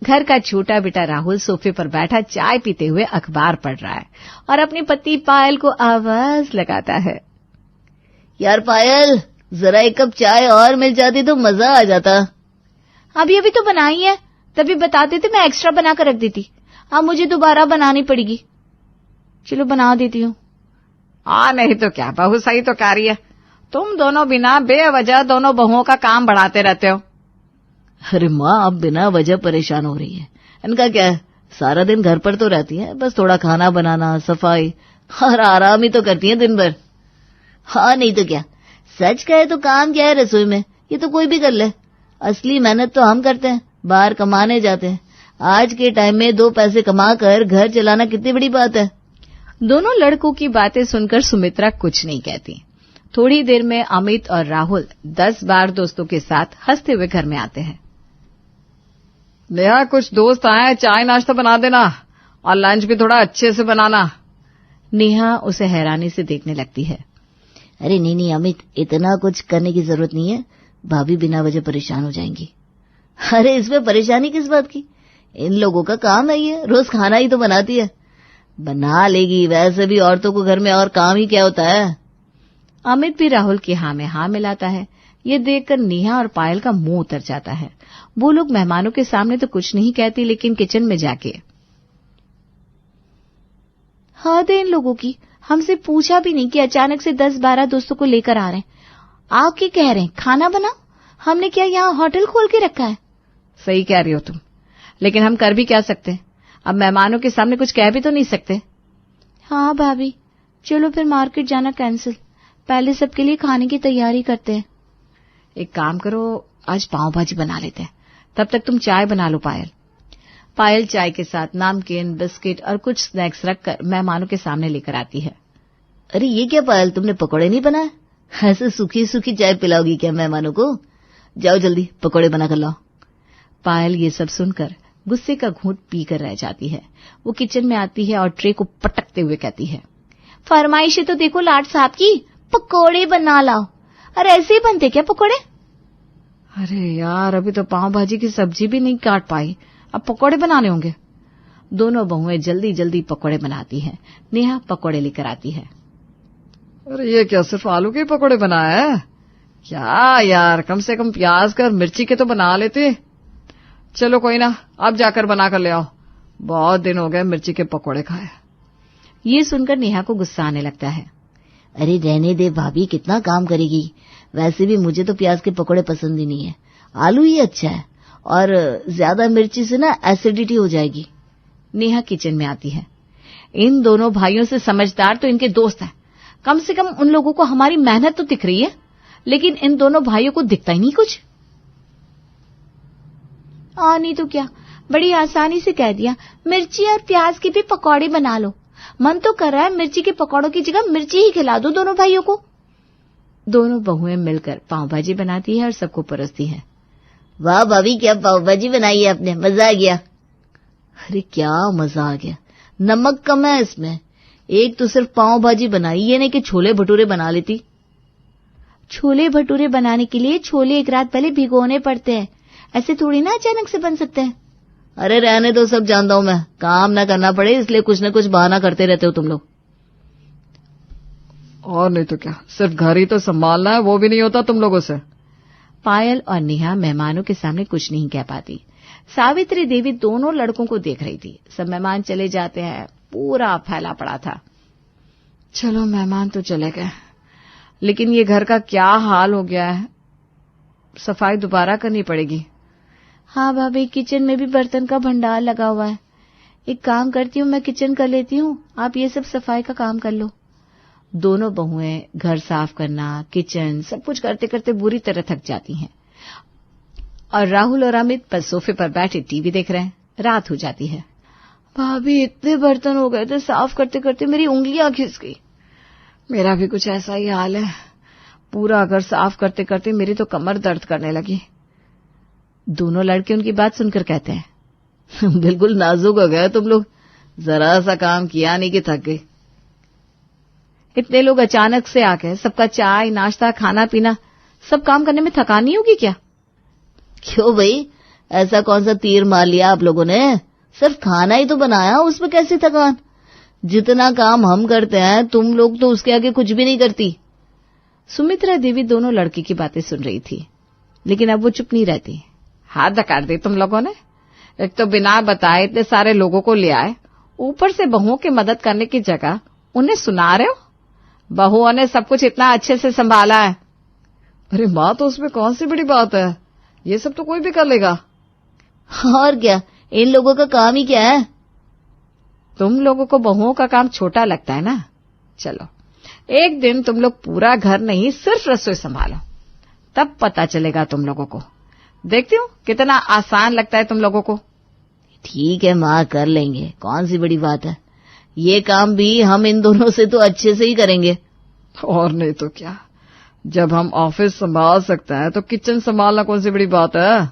घर का छोटा बेटा राहुल सोफे पर बैठा चाय पीते हुए अखबार पढ़ रहा है और अपनी पत्नी पायल को आवाज लगाता है। यार पायल, जरा एक कप चाय और मिल जाती तो मजा आ जाता। अभी अभी तो बनाई है, तभी बताते थे मैं एक्स्ट्रा बना कर रख देती। अब मुझे दोबारा बनानी पड़ेगी। चलो बना देती हूँ। नहीं तो क्या, बहू सही तो कह रही है। तुम दोनों बिना बेवजह दोनों बहुओं का काम बढ़ाते रहते हो। अरे माँ, अब बिना वजह परेशान हो रही है। इनका क्या है, सारा दिन घर पर तो रहती है, बस थोड़ा खाना बनाना, सफाई और आराम ही तो करती है दिन भर। हाँ नहीं तो क्या, सच कहे तो काम क्या है रसोई में, ये तो कोई भी कर ले। असली मेहनत तो हम करते हैं, बाहर कमाने जाते हैं। आज के टाइम में 2 पैसे कमा कर घर चलाना कितनी बड़ी बात है। दोनों लड़कों की बातें सुनकर सुमित्रा कुछ नहीं कहती। थोड़ी देर में अमित और राहुल 10 बार दोस्तों के साथ हंसते हुए घर में आते हैं। नेहा, कुछ दोस्त आए, चाय नाश्ता बना देना और लंच भी थोड़ा अच्छे से बनाना। नेहा उसे हैरानी से देखने लगती है। अरे नहीं अमित, इतना कुछ करने की जरूरत नहीं है, भाभी बिना वजह परेशान हो जाएंगी। अरे इसमें परेशानी किस बात की, इन लोगों का काम है ये, रोज खाना ही तो बनाती है। बना लेगी, वैसे भी औरतों को घर में और काम ही क्या होता है। अमित भी राहुल की हाँ में हाँ मिलाता है। ये देखकर नेहा और पायल का मुंह उतर जाता है। वो लोग मेहमानों के सामने तो कुछ नहीं कहती, लेकिन किचन में जाके हद है इन लोगों की, हमसे पूछा भी नहीं कि अचानक से 10-12 दोस्तों को लेकर आ रहे हैं। आप क्या कह रहे हैं, खाना बनाओ? हमने क्या यहाँ होटल खोल के रखा है? सही कह रही हो तुम, लेकिन हम कर भी क्या सकते हैं? अब मेहमानों के सामने कुछ कह भी तो नहीं सकते। हाँ भाभी, चलो फिर मार्केट जाना कैंसिल, पहले सबके लिए खाने की तैयारी करते हैं। एक काम करो, आज पाव भाजी बना लेते हैं, तब तक तुम चाय बना लो पायल। पायल चाय के साथ नमकीन, बिस्किट और कुछ स्नैक्स रखकर मेहमानों के सामने लेकर आती है। अरे ये क्या पायल, तुमने पकौड़े नहीं बनाए? ऐसे सूखी सूखी चाय पिलाओगी क्या मेहमानों को? जाओ जल्दी पकौड़े बना कर लाओ। पायल ये सब सुनकर गुस्से का घूंट पीकर रह जाती है। वो किचन में आती है और ट्रे को पटकते हुए कहती है, फरमाइशें तो देखो लाट साहब की, पकौड़े बना लाओ। अरे ऐसे ही बनते क्या पकौड़े? अरे यार, अभी तो पाव भाजी की सब्जी भी नहीं काट पाई, अब पकौड़े बनाने होंगे। दोनों बहुएं जल्दी जल्दी पकौड़े बनाती हैं। नेहा पकौड़े लेकर आती है। अरे ये क्या, सिर्फ आलू के पकौड़े बनाए हैं क्या यार? कम से कम प्याज का और मिर्ची के तो बना लेते। चलो कोई ना, अब जाकर बना कर ले आओ, बहुत दिन हो गए मिर्ची के पकौड़े खाए। ये सुनकर नेहा को गुस्सा आने लगता है। अरे रहने दे भाभी, कितना काम करेगी, वैसे भी मुझे तो प्याज के पकौड़े पसंद ही नहीं है, आलू ही अच्छा है, और ज्यादा मिर्ची से ना एसिडिटी हो जाएगी। नेहा किचन में आती है। इन दोनों भाइयों से समझदार तो इनके दोस्त हैं। कम से कम उन लोगों को हमारी मेहनत तो दिख रही है, लेकिन इन दोनों भाइयों को दिखता ही नहीं कुछ। नहीं तो क्या, बड़ी आसानी से कह दिया, मिर्ची और प्याज के भी पकौड़े बना लो। मन तो कर रहा है मिर्ची के पकौड़ों की जगह मिर्ची ही खिला दो दोनों भाइयों को। दोनों बहुएं मिलकर पाव भाजी बनाती है और सबको परोसती है। वाह भाभी, क्या पाव भाजी बनाई है आपने, मजा आ गया। अरे क्या मजा आ गया, नमक कम है इसमें। एक तो सिर्फ पाव भाजी बनाई, ये नहीं कि छोले भटूरे बना लेती। छोले भटूरे बनाने के लिए छोले एक रात पहले भिगोने पड़ते हैं, ऐसे थोड़ी ना अचानक से बन सकते हैं। अरे रहने दो, सब जानता हूं मैं, काम ना करना पड़े इसलिए कुछ न कुछ बहाना करते रहते हो तुम लोग। और नहीं तो क्या, सिर्फ घर ही तो संभालना है, वो भी नहीं होता तुम लोगों से। पायल और नेहा मेहमानों के सामने कुछ नहीं कह पाती। सावित्री देवी दोनों लड़कों को देख रही थी। सब मेहमान चले जाते हैं, पूरा फैला पड़ा था। चलो मेहमान तो चले गए, लेकिन ये घर का क्या हाल हो गया है, सफाई दोबारा करनी पड़ेगी। हाँ भाभी, किचन में भी बर्तन का भंडार लगा हुआ है। एक काम करती हूँ, मैं किचन कर लेती हूँ, आप ये सब सफाई का काम कर लो। दोनों बहुएं घर साफ करना, किचन सब कुछ करते करते बुरी तरह थक जाती हैं और राहुल और अमित पर सोफे पर बैठे टीवी देख रहे हैं। रात हो जाती है। भाभी, इतने बर्तन हो गए थे, साफ करते करते मेरी उंगलियां घिस गई। मेरा भी कुछ ऐसा ही हाल है, पूरा घर साफ करते करते मेरी तो कमर दर्द करने लगी। दोनों लड़के उनकी बात सुनकर कहते हैं, बिल्कुल नाजुक हो गए तुम लोग, जरा सा काम किया नहीं कि थक गई। इतने लोग अचानक से आ गए, सबका चाय नाश्ता खाना पीना, सब काम करने में थकान नहीं होगी क्या? क्यों भाई, ऐसा कौन सा तीर मार लिया आप लोगों ने? सिर्फ खाना ही तो बनाया, उसमें कैसी थकान? जितना काम हम करते हैं तुम लोग तो उसके आगे कुछ भी नहीं करती। सुमित्रा देवी दोनों लड़की की बातें सुन रही थी, लेकिन अब वो चुप नहीं रहती। हाथ धकार दी तुम लोगों ने। एक तो बिना बताए इतने सारे लोगों को ले आए, ऊपर से बहुओं की मदद करने की जगह उन्हें सुना रहे हो। बहुओं ने सब कुछ इतना अच्छे से संभाला है। अरे माँ, तो उसमें कौन सी बड़ी बात है, ये सब तो कोई भी कर लेगा। और क्या, इन लोगों का काम ही क्या है? तुम लोगों को बहुओं का काम छोटा लगता है ना। चलो एक दिन तुम लोग पूरा घर नहीं सिर्फ रसोई संभालो, तब पता चलेगा तुम लोगों को। देखती हूँ कितना आसान लगता है तुम लोगों को। ठीक है माँ, कर लेंगे, कौन सी बड़ी बात है। ये काम भी हम इन दोनों से तो अच्छे से ही करेंगे। और नहीं तो क्या, जब हम ऑफिस संभाल सकते हैं तो किचन संभालना कौन सी बड़ी बात है।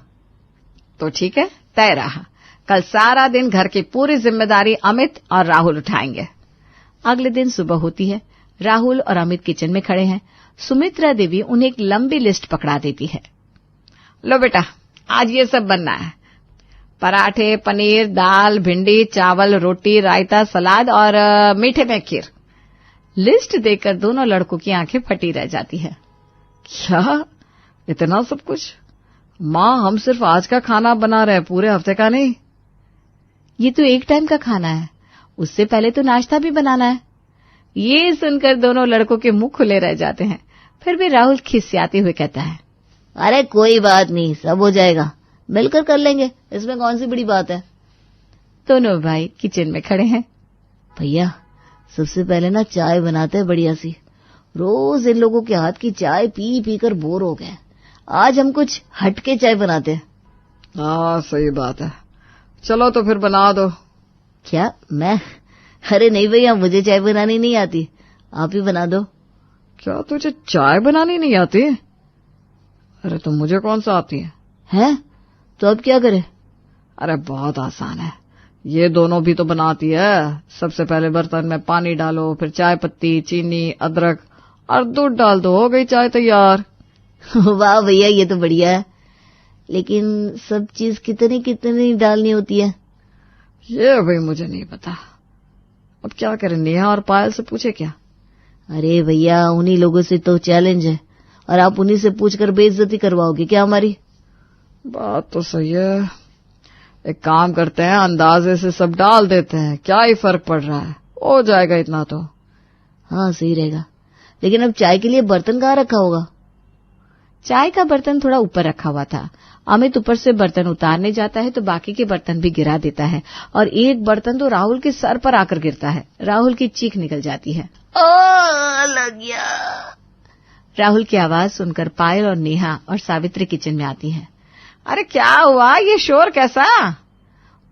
तो ठीक है, तय रहा, कल सारा दिन घर की पूरी जिम्मेदारी अमित और राहुल उठाएंगे। अगले दिन सुबह होती है। राहुल और अमित किचन में खड़े हैं। सुमित्रा देवी उन्हें एक लंबी लिस्ट पकड़ा देती है। लो बेटा, आज ये सब बनना है। पराठे, पनीर, दाल, भिंडी, चावल, रोटी, रायता, सलाद और मीठे में खीर। लिस्ट देखकर दोनों लड़कों की आंखें फटी रह जाती है। क्या इतना सब कुछ? माँ, हम सिर्फ आज का खाना बना रहे हैं, पूरे हफ्ते का नहीं। ये तो एक टाइम का खाना है, उससे पहले तो नाश्ता भी बनाना है। ये सुनकर दोनों लड़कों के मुंह खुले रह जाते हैं। फिर भी राहुल खिसियाते हुए कहता है, अरे कोई बात नहीं, सब हो जाएगा, मिलकर कर लेंगे, इसमें कौन सी बड़ी बात है। दोनों भाई किचन में खड़े हैं। भैया, सबसे पहले ना चाय बनाते हैं बढ़िया सी। रोज इन लोगों के हाथ की चाय पी पी कर बोर हो गए। आज हम कुछ हटके चाय बनाते हैं। हाँ, सही बात है। चलो तो फिर बना दो। क्या, मैं? अरे नहीं भैया, मुझे चाय बनानी नहीं आती, आप ही बना दो। क्या तुझे चाय बनानी नहीं आती? अरे तो मुझे कौन सा आती है? हैं? तो अब क्या करें? अरे बहुत आसान है, ये दोनों भी तो बनाती है। सबसे पहले बर्तन में पानी डालो, फिर चाय पत्ती, चीनी, अदरक और दूध डाल दो, हो गई चाय तैयार। वाह भैया, ये तो बढ़िया है, लेकिन सब चीज कितनी कितनी डालनी होती है? ये भाई मुझे नहीं पता, अब क्या करें, नेहा और पायल से पूछे क्या? अरे भैया, उन्हीं लोगों से तो चैलेंज है, और आप उन्हीं से पूछकर बेइज्जती करवाओगे क्या हमारी? बात तो सही है, एक काम करते हैं, अंदाजे से सब डाल देते हैं, क्या ही फर्क पड़ रहा है, हो जाएगा इतना तो। हाँ, सही रहेगा, लेकिन अब चाय के लिए बर्तन कहाँ रखा होगा? चाय का बर्तन थोड़ा ऊपर रखा हुआ था। अमित ऊपर से बर्तन उतारने जाता है तो बाकी के बर्तन भी गिरा देता है, और एक बर्तन तो राहुल के सर पर आकर गिरता है। राहुल की चीख निकल जाती है। लग गया। राहुल की आवाज सुनकर पायल और नेहा और सावित्री किचन में आती हैं। अरे क्या हुआ, ये शोर कैसा?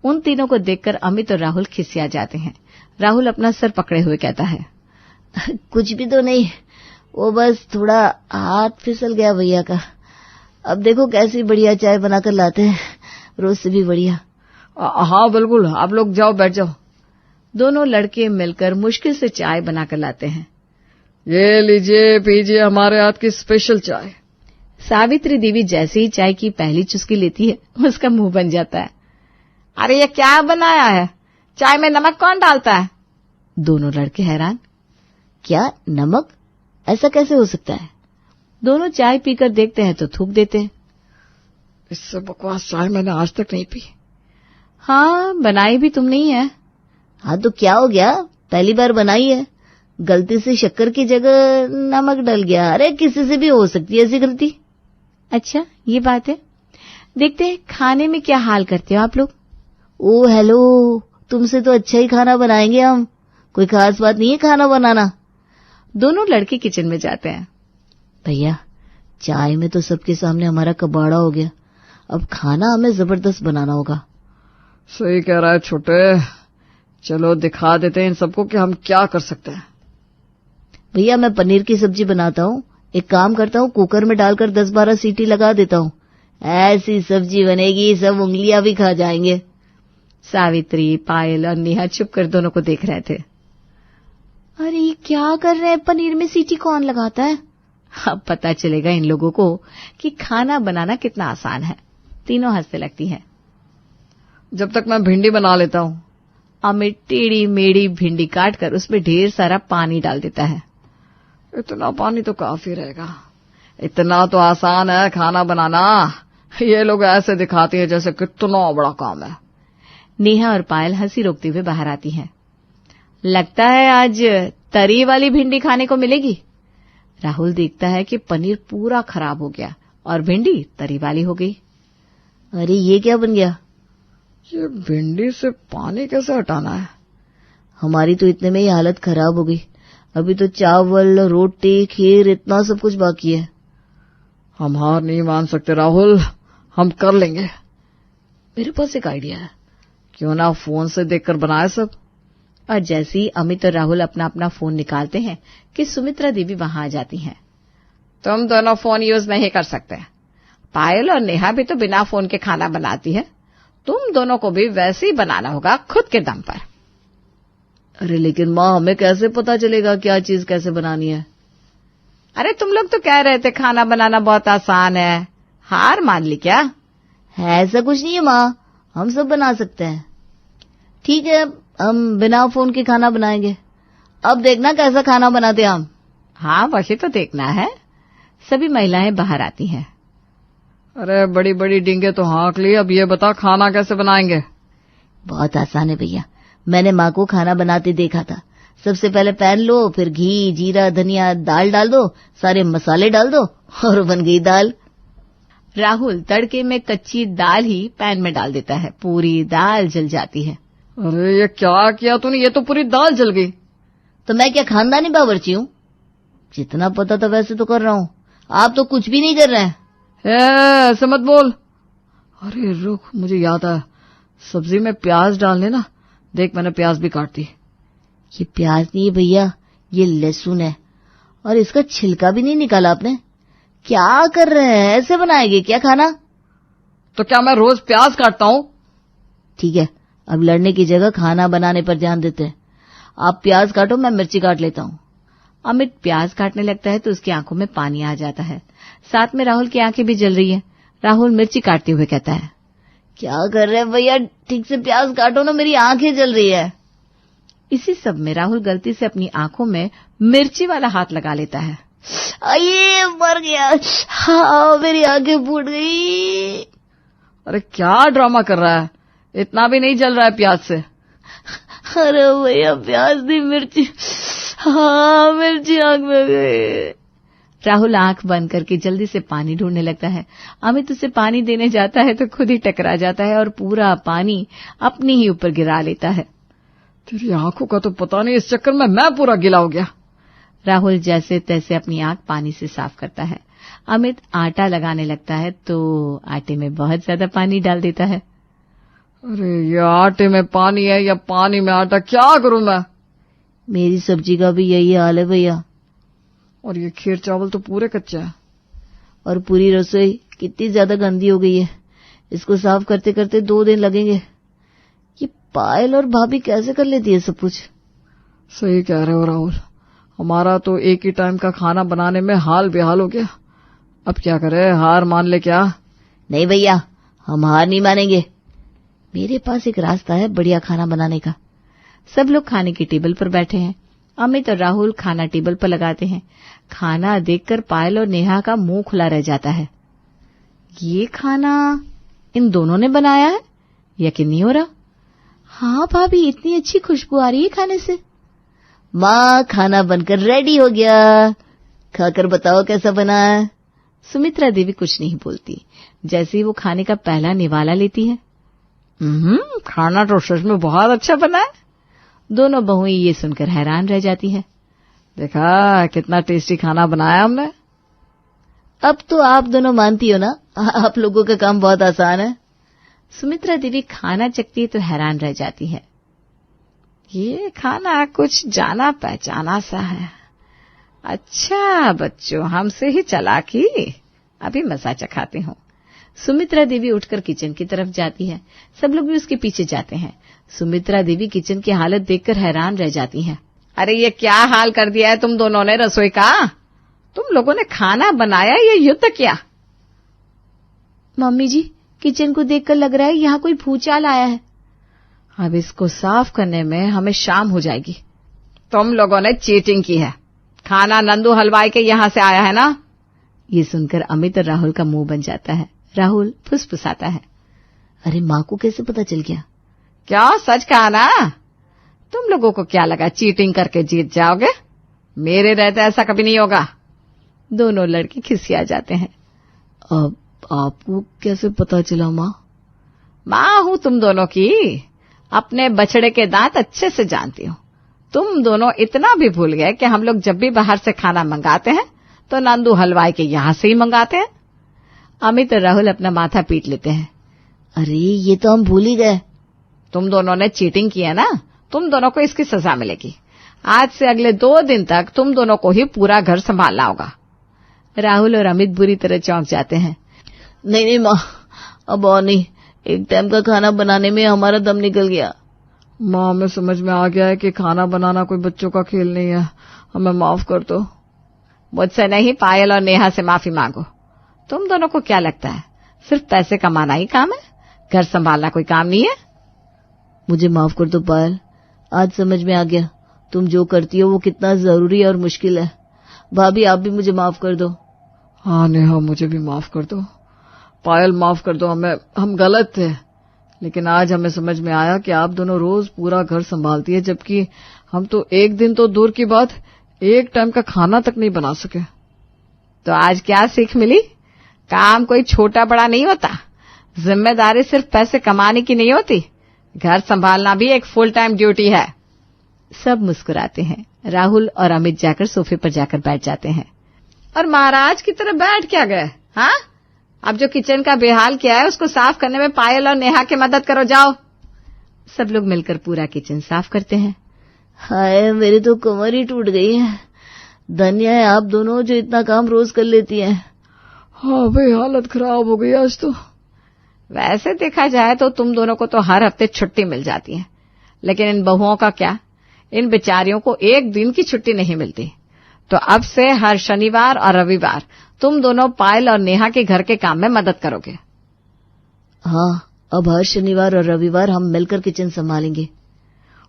उन तीनों को देखकर अमित और राहुल खिसिया जाते हैं। राहुल अपना सर पकड़े हुए कहता है, कुछ भी तो नहीं, वो बस थोड़ा हाथ फिसल गया भैया का। अब देखो कैसी बढ़िया चाय बनाकर लाते हैं, रोज से भी बढ़िया। हाँ बिल्कुल, आप लोग जाओ, बैठ जाओ। दोनों लड़के मिलकर मुश्किल से चाय बनाकर लाते हैं। ये लीजिए, पीजिए हमारे हाथ की स्पेशल चाय। सावित्री देवी जैसे ही चाय की पहली चुस्की लेती है, उसका मुंह बन जाता है। अरे ये क्या बनाया है, चाय में नमक कौन डालता है? दोनों लड़के हैरान। क्या नमक? ऐसा कैसे हो सकता है? दोनों चाय पीकर देखते हैं तो थूक देते हैं। इससे बकवास चाय मैंने आज तक नहीं पी। हाँ, बनाई भी तुमने ही है। हाँ तो क्या हो गया, पहली बार बनाई है, गलती से शक्कर की जगह नमक डल गया। अरे किसी से भी हो सकती है ऐसी गलती। अच्छा, ये बात है। देखते हैं खाने में क्या हाल करते हो आप लोग। ओ हेलो, तुमसे तो अच्छा ही खाना बनाएंगे हम, कोई खास बात नहीं है खाना बनाना। दोनों लड़के किचन में जाते हैं। भैया, चाय में तो सबके सामने हमारा कबाड़ा हो गया, अब खाना हमें जबरदस्त बनाना होगा। सही कह रहा है छोटे, चलो दिखा देते हैं इन सबको कि हम क्या कर सकते हैं। भैया, मैं पनीर की सब्जी बनाता हूँ, एक काम करता हूँ, कुकर में डालकर 10-12 सीटी लगा देता हूँ, ऐसी सब्जी बनेगी सब उंगलियां भी खा जाएंगे। सावित्री, पायल और नेहा चुप कर दोनों को देख रहे थे। अरे ये क्या कर रहे हैं, पनीर में सीटी कौन लगाता है? अब पता चलेगा इन लोगों को कि खाना बनाना कितना आसान है। तीनों हंसने लगती हैं। जब तक मैं भिंडी बना लेता हूँ। अमित टेढ़ी मेढ़ी भिंडी काटकर उसमें ढेर सारा पानी डाल देता है। इतना पानी तो काफी रहेगा। इतना तो आसान है खाना बनाना। ये लोग ऐसे दिखाते हैं जैसे कितना बड़ा काम है। नेहा और पायल हंसी रोकते हुए बाहर आती हैं। लगता है आज तरी वाली भिंडी खाने को मिलेगी। राहुल देखता है कि पनीर पूरा खराब हो गया और भिंडी तरी वाली हो गई। अरे ये क्या बन गया? ये भिंडी से पानी कैसे हटाना है? हमारी तो इतने में ही हालत खराब हो गई। अभी तो चावल, रोटी, खीर इतना सब कुछ बाकी है। हम हार नहीं मान सकते राहुल, हम कर लेंगे। मेरे पास एक आइडिया है, क्यों ना फोन से देखकर बनाए सब। और जैसे ही अमित और राहुल अपना अपना फोन निकालते हैं कि सुमित्रा देवी वहां आ जाती हैं। तुम दोनों फोन यूज नहीं कर सकते। पायल और नेहा भी तो बिना फोन के खाना बनाती है। तुम दोनों को भी वैसे ही बनाना होगा, खुद के दम पर। अरे लेकिन माँ, हमें कैसे पता चलेगा क्या चीज कैसे बनानी है? अरे तुम लोग तो कह रहे थे खाना बनाना बहुत आसान है, हार मान ली क्या? ऐसा कुछ नहीं है माँ, हम सब बना सकते हैं। ठीक है, हम बिना फोन के खाना बनाएंगे। अब देखना कैसा खाना बनाते हम। हाँ, वही तो देखना है। सभी महिलाएं बाहर आती हैं। अरे बड़ी बड़ी डींगे तो हाँक ली, अब ये बता खाना कैसे बनाएंगे? बहुत आसान है भैया, मैंने माँ को खाना बनाते देखा था। सबसे पहले पैन लो, फिर घी, जीरा, धनिया, दाल डाल दो, सारे मसाले डाल दो और बन गई दाल। राहुल तड़के में कच्ची दाल ही पैन में डाल देता है। पूरी दाल जल जाती है। अरे ये क्या किया तूने? ये तो पूरी दाल जल गई। तो मैं क्या खानदानी बावर्ची हूँ? जितना पता था वैसे तो कर रहा हूँ। आप तो कुछ भी नहीं कर रहे हैं। ऐसे मत बोल। अरे रुक, मुझे याद आया, सब्जी में प्याज डालने ना। देख मैंने प्याज भी काट दी। ये प्याज नहीं है भैया, ये लहसुन है, और इसका छिलका भी नहीं निकाला आपने। क्या कर रहे हैं? ऐसे बनाएंगे क्या खाना? तो क्या मैं रोज प्याज काटता हूँ? ठीक है, अब लड़ने की जगह खाना बनाने पर ध्यान देते हैं। आप प्याज काटो, मैं मिर्ची काट लेता हूँ। अमित प्याज काटने लगता है तो उसकी आंखों में पानी आ जाता है। साथ में राहुल की आंखें भी जल रही है। राहुल मिर्ची काटते हुए कहता है, क्या कर रहे हैं भैया? ठीक से प्याज काटो ना, मेरी आंखें जल रही है। इसी सब में राहुल गलती से अपनी आंखों में मिर्ची वाला हाथ लगा लेता है। ये मर गया। हाँ, मेरी आंखें फूट गई। अरे क्या ड्रामा कर रहा है? इतना भी नहीं जल रहा है प्याज से। अरे भैया, प्याज नहीं, मिर्ची। हाँ, मिर्ची आंख में गई। राहुल आंख बंद करके जल्दी से पानी ढूंढने लगता है। अमित उसे पानी देने जाता है तो खुद ही टकरा जाता है और पूरा पानी अपने ही ऊपर गिरा लेता है। तेरी आंखों का तो पता नहीं, इस चक्कर में मैं पूरा गीला हो गया। राहुल जैसे तैसे अपनी आंख पानी से साफ करता है। अमित आटा लगाने लगता है तो आटे में बहुत ज्यादा पानी डाल देता है। अरे ये आटे में पानी है या पानी में आटा, क्या करूं मैं? मेरी सब्जी का भी यही हाल है भैया। और ये खीर चावल तो पूरे कच्चे हैं। और पूरी रसोई कितनी ज्यादा गंदी हो गई है। इसको साफ करते करते 2 दिन लगेंगे। ये पायल और भाभी कैसे कर लेती है सब कुछ? सही कह रहे हो राहुल, हमारा तो एक ही टाइम का खाना बनाने में हाल बेहाल हो गया। अब क्या करें, हार मान ले क्या? नहीं भैया, हम हार नहीं मानेंगे। मेरे पास एक रास्ता है बढ़िया खाना बनाने का। सब लोग खाने की टेबल पर बैठे हैं। अमित और राहुल खाना टेबल पर लगाते हैं। खाना देखकर पायल और नेहा का मुंह खुला रह जाता है। ये खाना इन दोनों ने बनाया है? यकीन नहीं हो रहा। हाँ भाभी, इतनी अच्छी खुशबू आ रही है खाने से। माँ, खाना बनकर रेडी हो गया, खाकर बताओ कैसा बना है। सुमित्रा देवी कुछ नहीं बोलती। जैसे ही वो खाने का पहला निवाला लेती है, खाना तो सच में बहुत अच्छा बना है। दोनों बहुएं ये सुनकर हैरान रह जाती है। देखा कितना टेस्टी खाना बनाया हमने। अब तो आप दोनों मानती हो ना, आप लोगों का काम बहुत आसान है। सुमित्रा देवी खाना चखती है तो हैरान रह जाती है। ये खाना कुछ जाना पहचाना सा है। अच्छा बच्चों, हमसे ही चालाकी, अभी मजा चखाती हूँ। सुमित्रा देवी उठकर किचन की तरफ जाती है। सब लोग भी उसके पीछे जाते हैं। सुमित्रा देवी किचन की हालत देखकर हैरान रह जाती हैं। अरे ये क्या हाल कर दिया है तुम दोनों ने रसोई का? तुम लोगों ने खाना बनाया, ये युद्ध किया? मम्मी जी, किचन को देखकर लग रहा है यहाँ कोई भूचाल आया है। अब इसको साफ करने में हमें शाम हो जाएगी। तुम लोगों ने चीटिंग की है। खाना नंदू हलवाई के यहाँ से आया है ना? ये सुनकर अमित और राहुल का मुंह बन जाता है। राहुल फुसफुसाता है, अरे माँ को कैसे पता चल गया? क्या सच कहा ना? तुम लोगों को क्या लगा चीटिंग करके जीत जाओगे? मेरे रहते ऐसा कभी नहीं होगा। दोनों लड़के खिसिया जाते हैं। अब आपको कैसे पता चला माँ? माँ हूं तुम दोनों की, अपने बछड़े के दांत अच्छे से जानती हूँ। तुम दोनों इतना भी भूल गए कि हम लोग जब भी बाहर से खाना मंगाते हैं तो नंदू हलवाई के यहाँ से ही मंगाते हैं। अमित और राहुल अपना माथा पीट लेते हैं। अरे ये तो हम भूल ही गए। तुम दोनों ने चीटिंग की है ना, तुम दोनों को इसकी सजा मिलेगी। आज से अगले 2 दिन तक तुम दोनों को ही पूरा घर संभालना होगा। राहुल और अमित बुरी तरह चौंक जाते हैं। नहीं माँ, अब और नहीं। एक टाइम का खाना बनाने में हमारा दम निकल गया। माँ हमें समझ में आ गया है कि खाना बनाना कोई बच्चों का खेल नहीं है, हमें माफ कर दो। मुझसे नहीं, पायल और नेहा से माफी मांगो। तुम दोनों को क्या लगता है सिर्फ पैसे कमाना ही काम है? घर संभालना कोई काम नहीं है? मुझे माफ कर दो पायल, आज समझ में आ गया तुम जो करती हो वो कितना जरूरी और मुश्किल है। भाभी आप भी मुझे माफ कर दो। हाँ नेहा, मुझे भी माफ कर दो। पायल माफ कर दो, हम गलत थे, लेकिन आज हमें समझ में आया कि आप दोनों रोज पूरा घर संभालती है, जबकि हम तो एक दिन तो दूर की बात एक टाइम का खाना तक नहीं बना सके। तो आज क्या सीख मिली? काम कोई छोटा बड़ा नहीं होता। जिम्मेदारी सिर्फ पैसे कमाने की नहीं होती, घर संभालना भी एक फुल टाइम ड्यूटी है। सब मुस्कुराते हैं। राहुल और अमित जाकर सोफे पर जाकर बैठ जाते हैं। और महाराज की तरह बैठ क्या गए? हाँ, अब जो किचन का बेहाल किया है उसको साफ करने में पायल और नेहा की मदद करो, जाओ। सब लोग मिलकर पूरा किचन साफ करते हैं। हाय, मेरी तो कमर ही टूट गई है। धन्य है आप दोनों जो इतना काम रोज कर लेती हैं। हाँ भाई, हालत खराब हो गई आज तो। वैसे देखा जाए तो तुम दोनों को तो हर हफ्ते छुट्टी मिल जाती है, लेकिन इन बहुओं का क्या? इन बेचारियों को एक दिन की छुट्टी नहीं मिलती। तो अब से हर शनिवार और रविवार तुम दोनों पायल और नेहा के घर के काम में मदद करोगे। हाँ, अब हर शनिवार और रविवार हम मिलकर किचन संभालेंगे।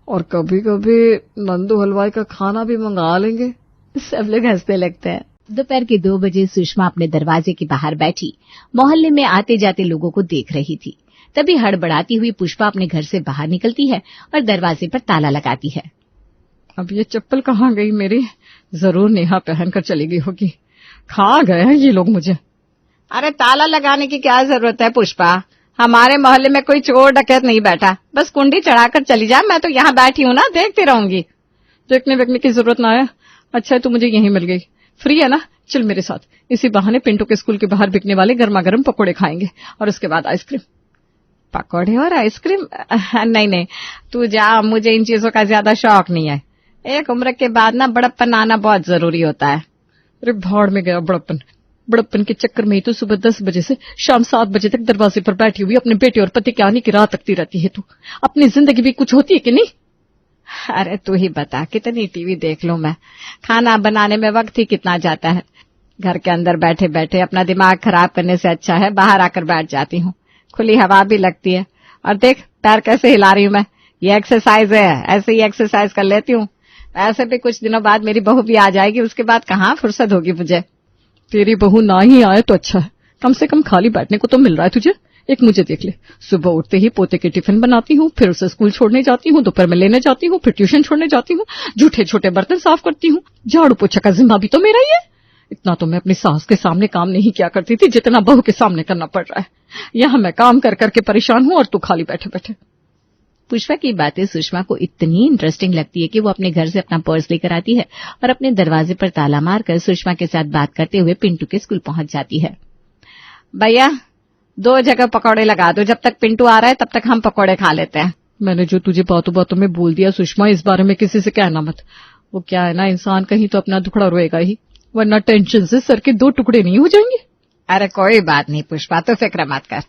और कभी कभी नंदू हलवाई का खाना भी मंगा लेंगे। सब लोग हंसने लगते हैं। दोपहर के 2 बजे सुषमा अपने दरवाजे के बाहर बैठी मोहल्ले में आते जाते लोगों को देख रही थी। तभी हड़बड़ाती हुई पुष्पा अपने घर से बाहर निकलती है और दरवाजे पर ताला लगाती है। अब ये चप्पल कहाँ गई मेरी? जरूर नेहा पहनकर चली गई होगी। खा गए हैं ये लोग मुझे। अरे ताला लगाने की क्या जरूरत है पुष्पा? हमारे मोहल्ले में कोई चोर डकैत नहीं बैठा, बस कुंडी चढ़ाकर चली जा। मैं तो यहाँ बैठी हूँ ना, देखती रहूंगी। देखने वेखने की जरूरत ना है। अच्छा है तू मुझे यहीं मिल गई, फ्री है ना? चल मेरे साथ, इसी बहाने पिंटू के स्कूल के बाहर बिकने वाले गर्मा गर्म पकौड़े खाएंगे और उसके बाद आइसक्रीम। पकौड़े और आइसक्रीम? नहीं, तू जा, मुझे इन चीजों का ज्यादा शौक नहीं है। एक उम्र के बाद ना बड़प्पन आना बहुत जरूरी होता है। अरे भाड़ में गया बड़प्पन के चक्कर में ही तो सुबह 10 बजे से शाम 7 बजे तक दरवाजे पर बैठी हुई अपने बेटे और पति के आने की राह तकती रहती है। तू अपनी जिंदगी भी कुछ होती है कि नहीं? अरे तू ही बता, कितनी टीवी देख लूं मैं? खाना बनाने में वक्त ही कितना जाता है। घर के अंदर बैठे बैठे अपना दिमाग खराब करने से अच्छा है बाहर आकर बैठ जाती हूँ, खुली हवा भी लगती है। और देख पैर कैसे हिला रही हूँ मैं, ये एक्सरसाइज है। ऐसे ही एक्सरसाइज कर लेती हूँ। ऐसे भी कुछ दिनों बाद मेरी बहू भी आ जाएगी, उसके बाद कहाँ फुर्सत होगी मुझे। तेरी बहू ना ही आए तो अच्छा है, कम से कम खाली बैठने को तो मिल रहा है तुझे। एक मुझे देख ले, सुबह उठते ही पोते के टिफिन बनाती हूँ, फिर उसे स्कूल छोड़ने जाती हूँ, दोपहर में लेने जाती हूँ, फिर ट्यूशन छोड़ने जाती हूँ, जूठे छोटे बर्तन साफ करती हूँ, झाड़ू पोछा का जिम्मा भी तो मेरा ही है। इतना तो मैं अपनी सास के सामने काम नहीं किया करती थी जितना बहू के सामने करना पड़ रहा है। यहाँ मैं काम कर करके परेशान हूँ और तू खाली बैठे बैठे। पुष्पा की बातें सुषमा को इतनी इंटरेस्टिंग लगती है कि वो अपने घर से अपना पर्स लेकर आती है और अपने दरवाजे पर ताला मारकर सुषमा के साथ बात करते हुए पिंटू के स्कूल पहुंच जाती है। भैया 2 जगह पकौड़े लगा दो, जब तक पिंटू आ रहा है तब तक हम पकौड़े खा लेते हैं। मैंने जो तुझे बातों बातों में बोल दिया सुषमा, इस बारे में किसी से कहना मत। वो क्या है ना, इंसान कहीं तो अपना दुखड़ा रोएगा ही, वरना टेंशन से सर के 2 टुकड़े नहीं हो जाएंगे। अरे कोई बात नहीं पुष्पा, तो फिक्र मत कर।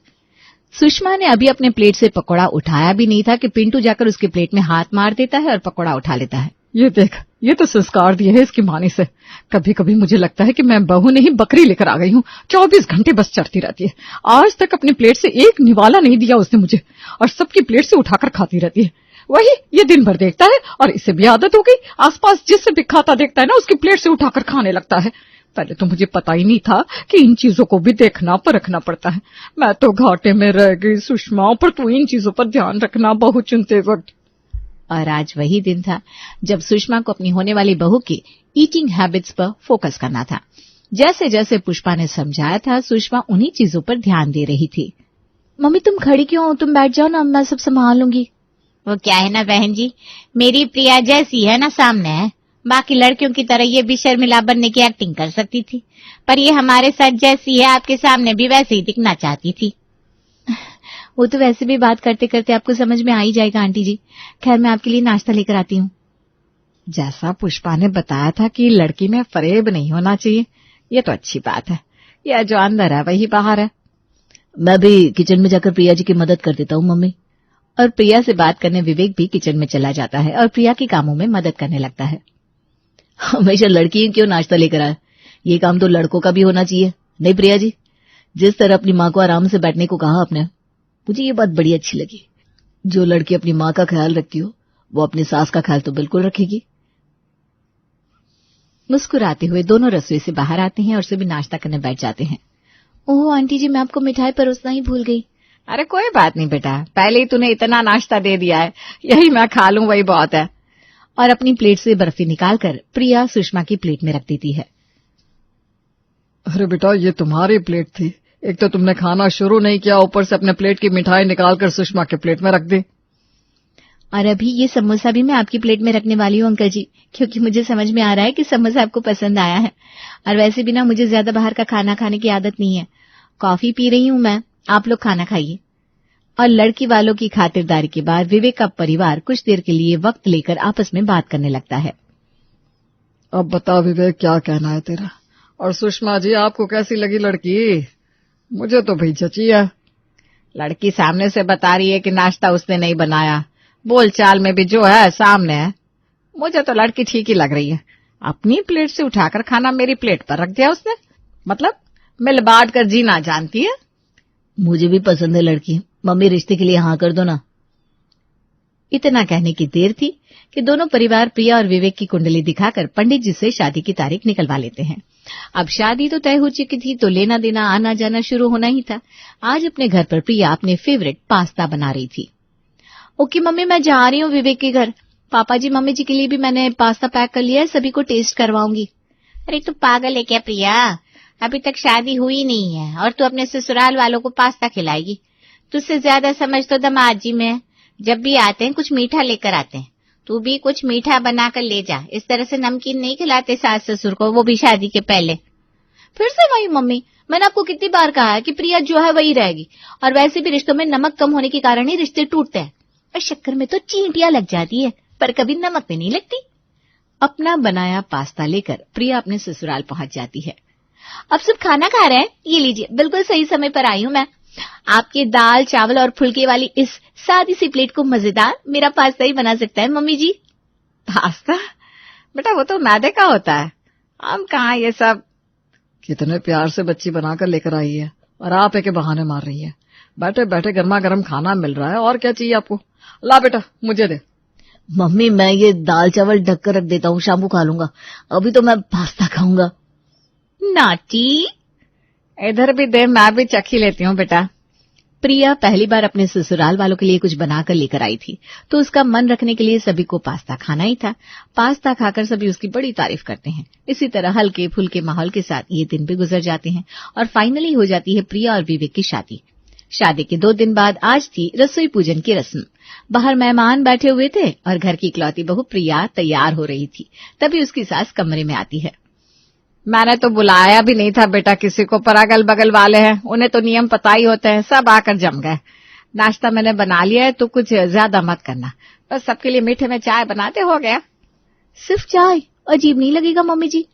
सुषमा ने अभी अपने प्लेट से पकौड़ा उठाया भी नहीं था कि पिंटू जाकर उसके प्लेट में हाथ मार देता है और पकौड़ा उठा लेता है। ये देख, ये तो संस्कार दिए है इसकी माँ ने से। कभी कभी मुझे लगता है कि मैं बहू नहीं बकरी लेकर आ गई हूँ। 24 घंटे बस चढ़ती रहती है। आज तक अपनी प्लेट से एक निवाला नहीं दिया उसने मुझे, और सबकी प्लेट से उठाकर खाती रहती है। वही ये दिन भर देखता है, और इसे भी आदत हो गई, आसपास जिससे भी खाता देखता है ना उसकी प्लेट से उठाकर खाने लगता है। पहले तो मुझे पता ही नहीं था कि इन चीजों को भी देखना परखना पड़ता है। मैं तो घाटे में रह गई सुषमा, पर तू इन चीजों पर ध्यान रखना बहू चुनते वक्त। और आज वही दिन था जब सुषमा को अपनी होने वाली बहू की ईटिंग हैबिट्स पर फोकस करना था। जैसे जैसे पुष्पा ने समझाया था, सुषमा उन्हीं चीजों पर ध्यान दे रही थी। मम्मी तुम खड़ी क्यों हो? तुम बैठ जाओ ना, मैं सब संभाल लूंगी। वो क्या है ना बहन जी, मेरी प्रिया जैसी है ना सामने है, बाकी लड़कियों की तरह ये भी शर्मिला बनने की एक्टिंग कर सकती थी, पर ये हमारे साथ जैसी है आपके सामने भी वैसे ही दिखना चाहती थी। वो तो वैसे भी बात करते करते आपको समझ में आ ही जाएगा आंटी जी। खैर मैं आपके लिए नाश्ता लेकर आती हूँ। जैसा पुष्पा ने बताया था कि लड़की में फरेब नहीं होना चाहिए, ये तो अच्छी बात है। यह जो अंदर है वही बाहर है। मैं भी किचन में जाकर प्रिया जी की मदद कर देता हूँ मम्मी। और प्रिया से बात करने विवेक भी किचन में चला जाता है और प्रिया के कामों में मदद करने लगता है। हमेशा लड़की क्यों नाश्ता लेकर आए? ये काम तो लड़कों का भी होना चाहिए, नहीं प्रिया जी? जिस तरह अपनी माँ को आराम से बैठने को कहा आपने, मुझे ये बात बड़ी अच्छी लगी। जो लड़की अपनी माँ का ख्याल रखती हो वो अपनी सास का ख्याल तो बिल्कुल रखेगी। मुस्कुराते हुए दोनों रसोई से बाहर आते हैं और सभी नाश्ता करने बैठ जाते हैं। ओह आंटी जी, मैं आपको मिठाई परोसना ही भूल गई। अरे कोई बात नहीं बेटा, पहले ही तूने इतना नाश्ता दे दिया है, यही मैं खा लूं वही बहुत है। और अपनी प्लेट से बर्फी निकालकर प्रिया सुषमा की प्लेट में रख देती है। अरे बेटा, ये तुम्हारी प्लेट थी। एक तो तुमने खाना शुरू नहीं किया, ऊपर से अपने प्लेट की मिठाई निकालकर सुषमा के प्लेट में रख दी। और अभी ये समोसा भी मैं आपकी प्लेट में रखने वाली हूँ अंकल जी, क्योंकि मुझे समझ में आ रहा है कि समोसा आपको पसंद आया है। और वैसे भी ना मुझे ज्यादा बाहर का खाना खाने की आदत नहीं है। कॉफी पी रही हूँ मैं, आप लोग खाना खाइए। और लड़की वालों की खातिरदारी के बाद विवेक का परिवार कुछ देर के लिए वक्त लेकर आपस में बात करने लगता है। अब बता विवेक, क्या कहना है तेरा? और सुषमा जी, आपको कैसी लगी लड़की? मुझे तो भाई जची है। लड़की सामने से बता रही है कि नाश्ता उसने नहीं बनाया, बोलचाल में भी जो है सामने है। मुझे तो लड़की ठीक ही लग रही है। अपनी प्लेट से उठाकर खाना मेरी प्लेट पर रख दिया उसने, मतलब मिल बांट कर जीना जानती है। मुझे भी पसंद है लड़की, मम्मी रिश्ते के लिए हाँ कर दो ना। इतना कहने की देर थी कि दोनों परिवार प्रिया और विवेक की कुंडली दिखाकर पंडित जी से शादी की तारीख निकलवा लेते हैं। अब शादी तो तय हो चुकी थी, तो लेना देना आना जाना शुरू होना ही था। आज अपने घर पर प्रिया अपने फेवरेट पास्ता बना रही थी। ओके मम्मी, मैं जा रही हूँ विवेक के घर। पापा जी मम्मी जी के लिए भी मैंने पास्ता पैक कर लिया है, सभी को टेस्ट करवाऊंगी। अरे तू पागल है क्या प्रिया? अभी तक शादी हुई नहीं है और तू अपने ससुराल वालों को पास्ता खिलाएगी? तुझसे ज्यादा समझ तो दामाद जी में है। जब भी आते हैं कुछ मीठा लेकर आते हैं, तू भी कुछ मीठा बनाकर ले जा। इस तरह से नमकीन नहीं खिलाते सास ससुर को, वो भी शादी के पहले। फिर से वही मम्मी, मैंने आपको कितनी बार कहा है कि प्रिया जो है वही रहेगी। और वैसे भी रिश्तों में नमक कम होने के कारण ही रिश्ते टूटते हैं। और शक्कर में तो चींटियां लग जाती है, पर कभी नमक में नहीं लगती। अपना बनाया पास्ता लेकर प्रिया अपने ससुराल पहुंच जाती है। अब सब खाना खा रहे हैं, ये लीजिए, बिल्कुल सही समय पर आई हूँ मैं। आपके दाल चावल और फुलके वाली इस सादी सी प्लेट को मजेदार मेरा पास्ता ही बना सकता है मम्मी जी। पास्ता? बेटा वो तो मैदे का होता है, हम कहाँ ये सब। कितने प्यार से बच्ची बनाकर लेकर आई है और आप एक बहाने मार रही है। बैठे बैठे गर्मा गर्म खाना मिल रहा है, और क्या चाहिए आपको? ला बेटा मुझे दे। मम्मी मैं ये दाल चावल ढक कर रख देता हूँ, शाम को खा लूंगा। अभी तो मैं पास्ता खाऊंगा। नाटी, इधर भी दे, मैं भी चखी लेती हूँ बेटा। प्रिया पहली बार अपने ससुराल वालों के लिए कुछ बनाकर लेकर आई थी, तो उसका मन रखने के लिए सभी को पास्ता खाना ही था। पास्ता खाकर सभी उसकी बड़ी तारीफ करते हैं। इसी तरह हल्के फुल्के माहौल के साथ ये दिन भी गुजर जाते हैं और फाइनली हो जाती है प्रिया और विवेक की शादी। शादी के 2 दिन बाद आज थी रसोई पूजन की रस्म। बाहर मेहमान बैठे हुए थे और घर की इकलौती बहू प्रिया तैयार हो रही थी। तभी उसकी सास कमरे में आती है। मैंने तो बुलाया भी नहीं था बेटा किसी को, पर अगल बगल वाले हैं, उन्हें तो नियम पता ही होते हैं, सब आकर जम गए। नाश्ता मैंने बना लिया है, तो कुछ ज्यादा मत करना, बस सबके लिए मीठे में चाय बनाते हो गया। सिर्फ चाय? अजीब नहीं लगेगा मम्मी जी?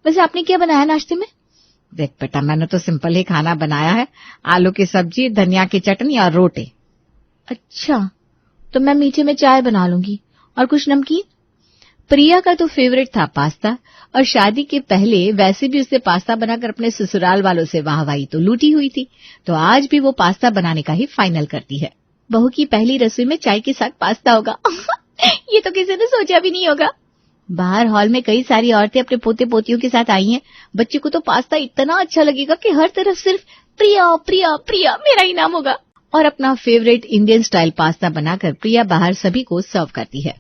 वैसे आपने क्या बनाया नाश्ते में? देख बेटा, मैंने तो सिंपल ही खाना बनाया है, आलू की सब्जी, धनिया की चटनी और रोटी। अच्छा, तो मैं मीठे में चाय बना लूंगी। और कुछ नमकीन? प्रिया का तो फेवरेट था पास्ता, और शादी के पहले वैसे भी उसने पास्ता बनाकर अपने ससुराल वालों से वाहवाही तो लूटी हुई थी, तो आज भी वो पास्ता बनाने का ही फाइनल करती है। बहू की पहली रसोई में चाय के साथ पास्ता होगा ये तो किसी ने सोचा भी नहीं होगा। बाहर हॉल में कई सारी औरतें अपने पोते पोतियों के साथ आई हैं। बच्चे को तो पास्ता इतना अच्छा लगेगा कि हर तरफ सिर्फ प्रिया प्रिया प्रिया मेरा ही नाम होगा। और अपना फेवरेट इंडियन स्टाइल पास्ता बनाकर प्रिया बाहर सभी को सर्व करती है।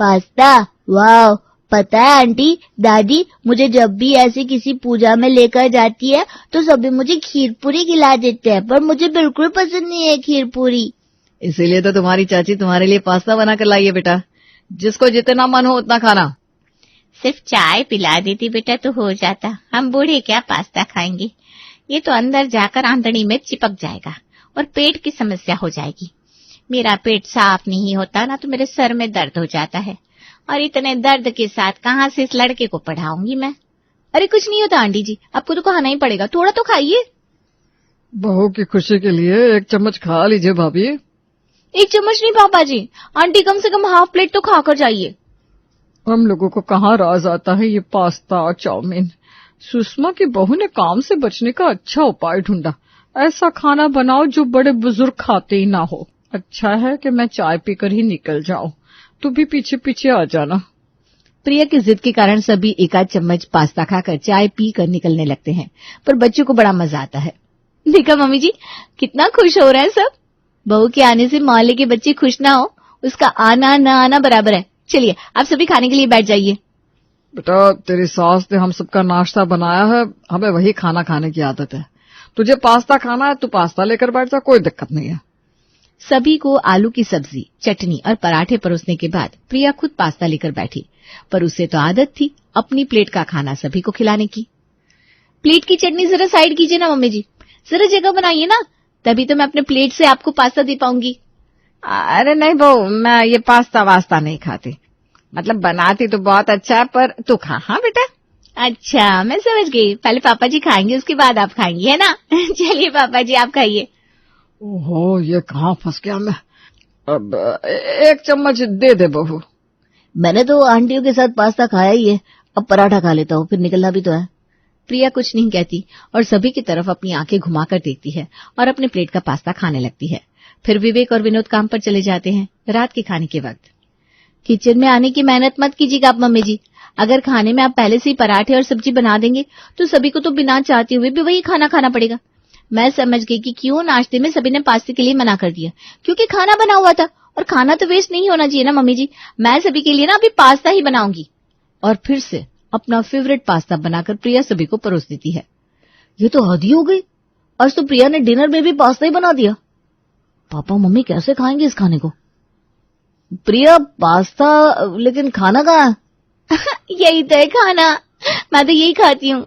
पास्ता, वाह! पता है आंटी, दादी मुझे जब भी ऐसे किसी पूजा में लेकर जाती है तो सभी मुझे खीर पूरी खिला देते हैं, पर मुझे बिल्कुल पसंद नहीं है खीर पूरी। इसीलिए तो तुम्हारी चाची तुम्हारे लिए पास्ता बनाकर लाई है बेटा, जिसको जितना मन हो उतना खाना। सिर्फ चाय पिला देती बेटा तो हो जाता, हम बूढ़े क्या पास्ता खाएंगे, ये तो अंदर जाकर आंतड़ी में चिपक जाएगा और पेट की समस्या हो जाएगी। मेरा पेट साफ नहीं होता ना तो मेरे सर में दर्द हो जाता है, और इतने दर्द के साथ कहाँ से इस लड़के को पढ़ाऊंगी मैं। अरे कुछ नहीं होता आंटी जी, आपको तो खाना ही पड़ेगा, थोड़ा तो खाइए। बहू की खुशी के लिए एक चम्मच खा लीजिए भाभी। एक चम्मच नहीं पापा जी, आंटी कम से कम हाफ प्लेट तो खाकर जाइए। हम लोगों को कहाँ राज आता है ये पास्ता और चाउमीन। सुषमा की बहू ने काम से बचने का अच्छा उपाय ढूंढा। ऐसा खाना बनाओ जो बड़े बुजुर्ग खाते ही ना हो। अच्छा है कि मैं चाय पीकर ही निकल जाऊं, तू भी पीछे पीछे आ जाना। प्रिया की जिद के कारण सभी एक आध चम्मच पास्ता खाकर चाय पी कर निकलने लगते हैं, पर बच्चों को बड़ा मजा आता है। देखा मम्मी जी, कितना खुश हो रहे हैं सब। बहू के आने से मोहल्ले के बच्चे खुश ना हो, उसका आना न आना बराबर है। चलिए आप सभी खाने के लिए बैठ जाइए। बेटा तेरी सास ने हम सबका नाश्ता बनाया है, हमें वही खाना खाने की आदत है। तुझे पास्ता खाना है तू पास्ता लेकर बैठ जा, कोई दिक्कत नहीं है। सभी को आलू की सब्जी, चटनी और पराठे परोसने के बाद प्रिया खुद पास्ता लेकर बैठी, पर उसे तो आदत थी अपनी प्लेट का खाना सभी को खिलाने की। प्लेट की चटनी जरा साइड कीजिए ना मम्मी जी, जरा जगह बनाइए ना, तभी तो मैं अपने प्लेट से आपको पास्ता दे पाऊंगी। अरे नहीं बहू, मैं ये पास्ता वास्ता नहीं खाती, मतलब बनाती तो बहुत अच्छा है, पर तू खा। हाँ बेटा। अच्छा मैं समझ गई, पहले पापा जी खाएंगे उसके बाद आप खाएंगी, है ना चलिए पापा जी आप खाइए। ओहो ये कहाँ फंस गया मैं। अब एक चम्मच दे दे बहू। मैंने तो आंटियों के साथ पास्ता खाया ही है, अब पराठा खा लेता हूँ, फिर निकलना भी तो है। प्रिया कुछ नहीं कहती और सभी की तरफ अपनी आंखें घुमाकर देखती है और अपने प्लेट का पास्ता खाने लगती है। फिर विवेक और विनोद काम पर चले जाते हैं। रात के खाने के वक्त किचन में आने की मेहनत मत कीजिएगा आप मम्मी जी। अगर खाने में आप पहले से ही पराठे और सब्जी बना देंगे तो सभी को तो बिना चाहते हुए भी वही खाना खाना पड़ेगा। मैं समझ गई कि क्यों नाश्ते में सभी ने पास्ते के लिए मना कर दिया, क्योंकि खाना बना हुआ था और खाना तो वेस्ट नहीं होना चाहिए ना मम्मी जी। मैं सभी के लिए ना अभी पास्ता ही बनाऊंगी। और फिर से अपना फेवरेट पास्ता बनाकर प्रिया सभी को परोस देती है। ये तो हद ही हो गई, आज तो प्रिया ने डिनर में भी पास्ता ही बना दिया। पापा मम्मी कैसे खाएंगे इस खाने को। प्रिया पास्ता, लेकिन खाना कहाँ है यही तो है खाना, मैं तो यही खाती हूँ।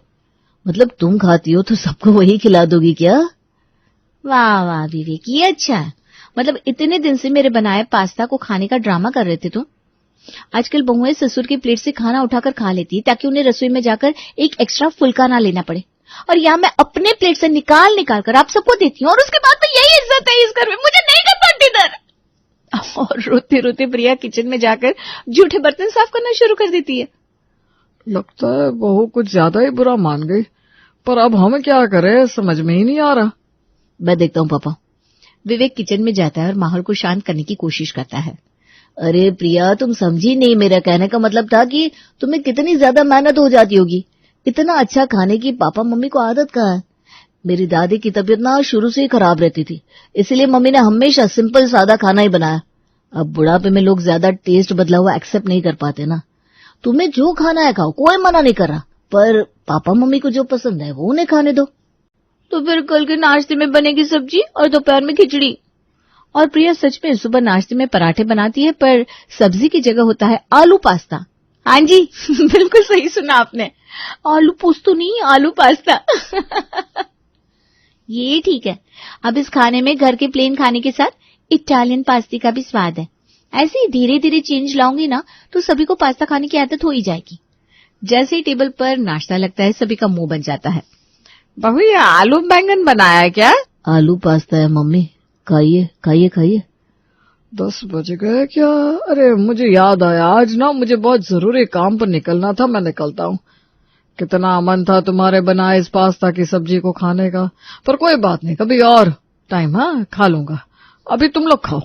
मतलब तुम खाती हो तो सबको वही खिला दोगी क्या। वाह वाह विवेक, ये अच्छा है। मतलब इतने दिन से मेरे बनाए पास्ता को खाने का ड्रामा कर रहे थे तुम। आजकल बहुएं ससुर की प्लेट से खाना उठाकर खा लेती है ताकि उन्हें रसोई में जाकर एक एक्स्ट्रा फुल्का ना लेना पड़े, और यहाँ मैं अपने प्लेट से निकाल निकाल कर आप सबको देती हूँ, और उसके बाद तो यही इज्जत है इस घर में, मुझे नहीं कर पाती इधर। और रोते रोते प्रिया किचन में जाकर जूठे बर्तन साफ करना शुरू कर देती है। लगता है बहू कुछ ज्यादा ही बुरा मान गई, पर अब हम क्या करें समझ में ही नहीं आ रहा। मैं देखता हूँ पापा। विवेक किचन में जाता है और माहौल को शांत करने की कोशिश करता है। अरे प्रिया तुम समझी नहीं, मेरा कहने का मतलब था कि तुम्हें कितनी ज्यादा मेहनत हो जाती होगी। इतना अच्छा खाने की पापा मम्मी को आदत कहाँ है। मेरी दादी की तबीयत ना शुरू से ही खराब रहती थी, इसलिए मम्मी ने हमेशा सिंपल सादा खाना ही बनाया। अब बुढ़ापे में लोग ज्यादा टेस्ट बदला हुआ एक्सेप्ट नहीं कर पाते ना। तुम्हें जो खाना है खाओ, कोई मना नहीं कर रहा, पर पापा मम्मी को जो पसंद है वो उन्हें खाने दो। तो फिर कल के नाश्ते में बनेगी सब्जी और दोपहर में खिचड़ी। और प्रिया सच में सुबह नाश्ते में पराठे बनाती है, पर सब्जी की जगह होता है आलू पास्ता। हाँ जी बिल्कुल सही सुना आपने, आलू पोस्तो नहीं, आलू पास्ता ये ठीक है। अब इस खाने में घर के प्लेन खाने के साथ इटालियन पास्ते का भी स्वाद है। ऐसे ही धीरे धीरे चेंज लाऊंगी ना तो सभी को पास्ता खाने की आदत हो ही जाएगी। जैसे ही टेबल पर नाश्ता लगता है सभी का मुंह बन जाता है। बहू ये आलू बैंगन बनाया है क्या। आलू पास्ता है मम्मी, खाइए खाइए खाइए। 10 बज गए क्या? अरे मुझे याद आया, आज ना मुझे बहुत जरूरी काम पर निकलना था, मैं निकलता हूँ। कितना मन था तुम्हारे बनाए इस पास्ता की सब्जी को खाने का, पर कोई बात नहीं, कभी और टाइम खा लूंगा। अभी तुम लोग खाओ।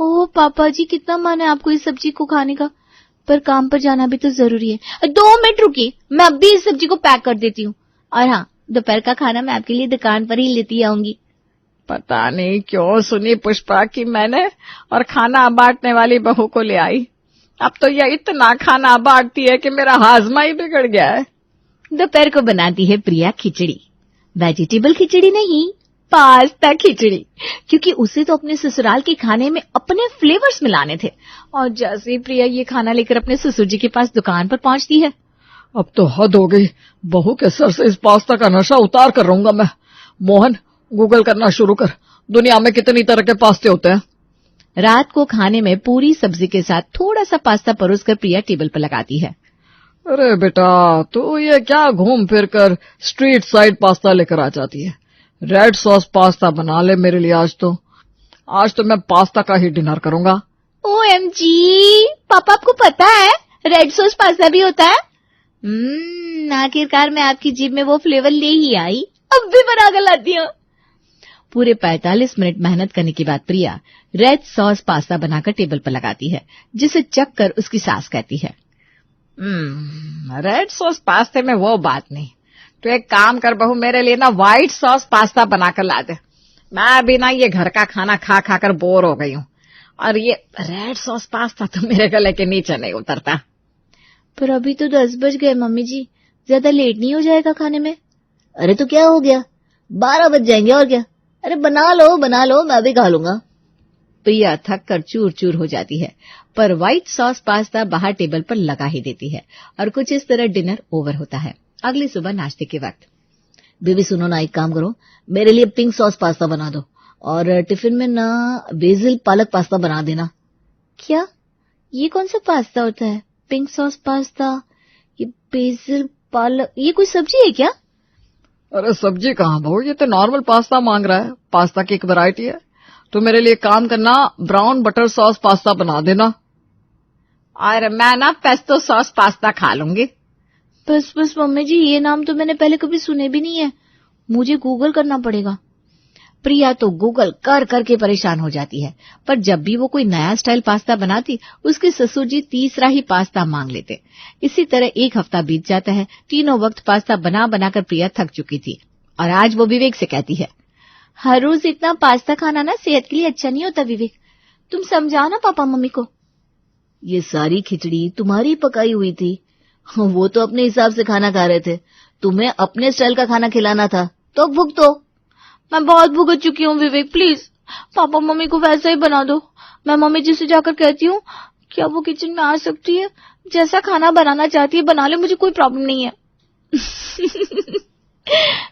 ओह पापा जी, कितना मन है आपको इस सब्जी को खाने का, पर काम पर जाना भी तो जरूरी है। 2 मिनट रुकिए, मैं अब भी इस सब्जी को पैक कर देती हूँ। और हाँ, दोपहर का खाना मैं आपके लिए दुकान पर ही लेती आऊंगी। पता नहीं क्यों सुनी पुष्पा की मैंने, और खाना बांटने वाली बहू को ले आई। अब तो यह इतना खाना बांटती है कि मेरा हाजमा ही बिगड़ गया है। दोपहर को बनाती है प्रिया खिचड़ी। वेजिटेबल खिचड़ी नहीं, पास्ता खिचड़ी, क्योंकि उसे तो अपने ससुराल के खाने में अपने फ्लेवर्स मिलाने थे। और जैसे ही प्रिया ये खाना लेकर अपने ससुर जी के पास दुकान पर पहुंचती है, अब तो हद हो गई, बहू के सर से इस पास्ता का नशा उतार कर रहूंगा मैं। मोहन, गूगल करना शुरू कर, दुनिया में कितनी तरह के पास्ते होते हैं। रात को खाने में पूरी सब्जी के साथ थोड़ा सा पास्ता परोसकर प्रिया टेबल पर लगाती है। अरे बेटा, तो ये क्या घूम फिर कर स्ट्रीट साइड पास्ता लेकर आ जाती है? रेड सॉस पास्ता बना ले मेरे लिए। आज तो मैं पास्ता का ही डिनर करूंगा। OMG, पापा आपको पता है रेड सॉस पास्ता भी होता है? आखिरकार मैं आपकी जीभ में वो फ्लेवर ले ही आई, अब भी बना कर लाती हूँ। पूरे 45 मिनट मेहनत करने के बाद प्रिया रेड सॉस पास्ता बनाकर टेबल पर लगाती है, जिसे चख कर उसकी सास कहती है, रेड सॉस पास्ते में वो बात नहीं, तो एक काम कर बहू, मेरे लिए ना व्हाइट सॉस पास्ता बनाकर ला दे। मैं अभी ना ये घर का खाना खा खा कर बोर हो गई हूँ, और ये रेड सॉस पास्ता तो मेरे गले के नीचे नहीं उतरता। पर अभी तो 10 बज गए मम्मी जी, ज्यादा लेट नहीं हो जाएगा खाने में? अरे तो क्या हो गया, 12 बज जाएंगे और क्या। अरे बना लो, मैं भी खा लूंगा। प्रिया थक कर चूर चूर हो जाती है, पर व्हाइट सॉस पास्ता बाहर टेबल पर लगा ही देती है, और कुछ इस तरह डिनर ओवर होता है। अगली सुबह नाश्ते के वक्त, बेबी सुनो ना, एक काम करो, मेरे लिए पिंक सॉस पास्ता बना दो, और टिफिन में ना बेसिल पालक पास्ता बना देना। क्या, ये कौन सा पास्ता होता है? पिंक सॉस पास्ता, ये बेसिल पालक, ये कोई सब्जी है क्या? अरे सब्जी कहाँ बहू, ये तो नॉर्मल पास्ता मांग रहा है। पास्ता की एक वैरायटी है। तो मेरे लिए काम करना, ब्राउन बटर सॉस पास्ता बना देना, और मैं ना पेस्टो सॉस पास्ता खा लूंगी। बस मम्मी जी, ये नाम तो मैंने पहले कभी सुने भी नहीं है, मुझे गूगल करना पड़ेगा। प्रिया तो गूगल कर करके परेशान हो जाती है, पर जब भी वो कोई नया स्टाइल पास्ता बनाती, उसके ससुर जी तीसरा ही पास्ता मांग लेते। इसी तरह 1 हफ्ता बीत जाता है। तीनों वक्त पास्ता बना बनाकर प्रिया थक चुकी थी, और आज वो विवेक से कहती है, हर रोज इतना पास्ता खाना ना सेहत के लिए अच्छा नहीं होता विवेक, तुम समझाओ ना पापा मम्मी को। ये सारी खिचड़ी तुम्हारी पकाई हुई थी, वो तो अपने हिसाब से खाना खा रहे थे, तुम्हें अपने स्टाइल का खाना खिलाना था, तो भुगतो। मैं बहुत भुगत चुकी हूँ विवेक, प्लीज पापा मम्मी को वैसा ही बना दो। मैं मम्मी जी से जाकर कहती हूँ, क्या वो किचन में आ सकती है? जैसा खाना बनाना चाहती है बना ले, मुझे कोई प्रॉब्लम नहीं है।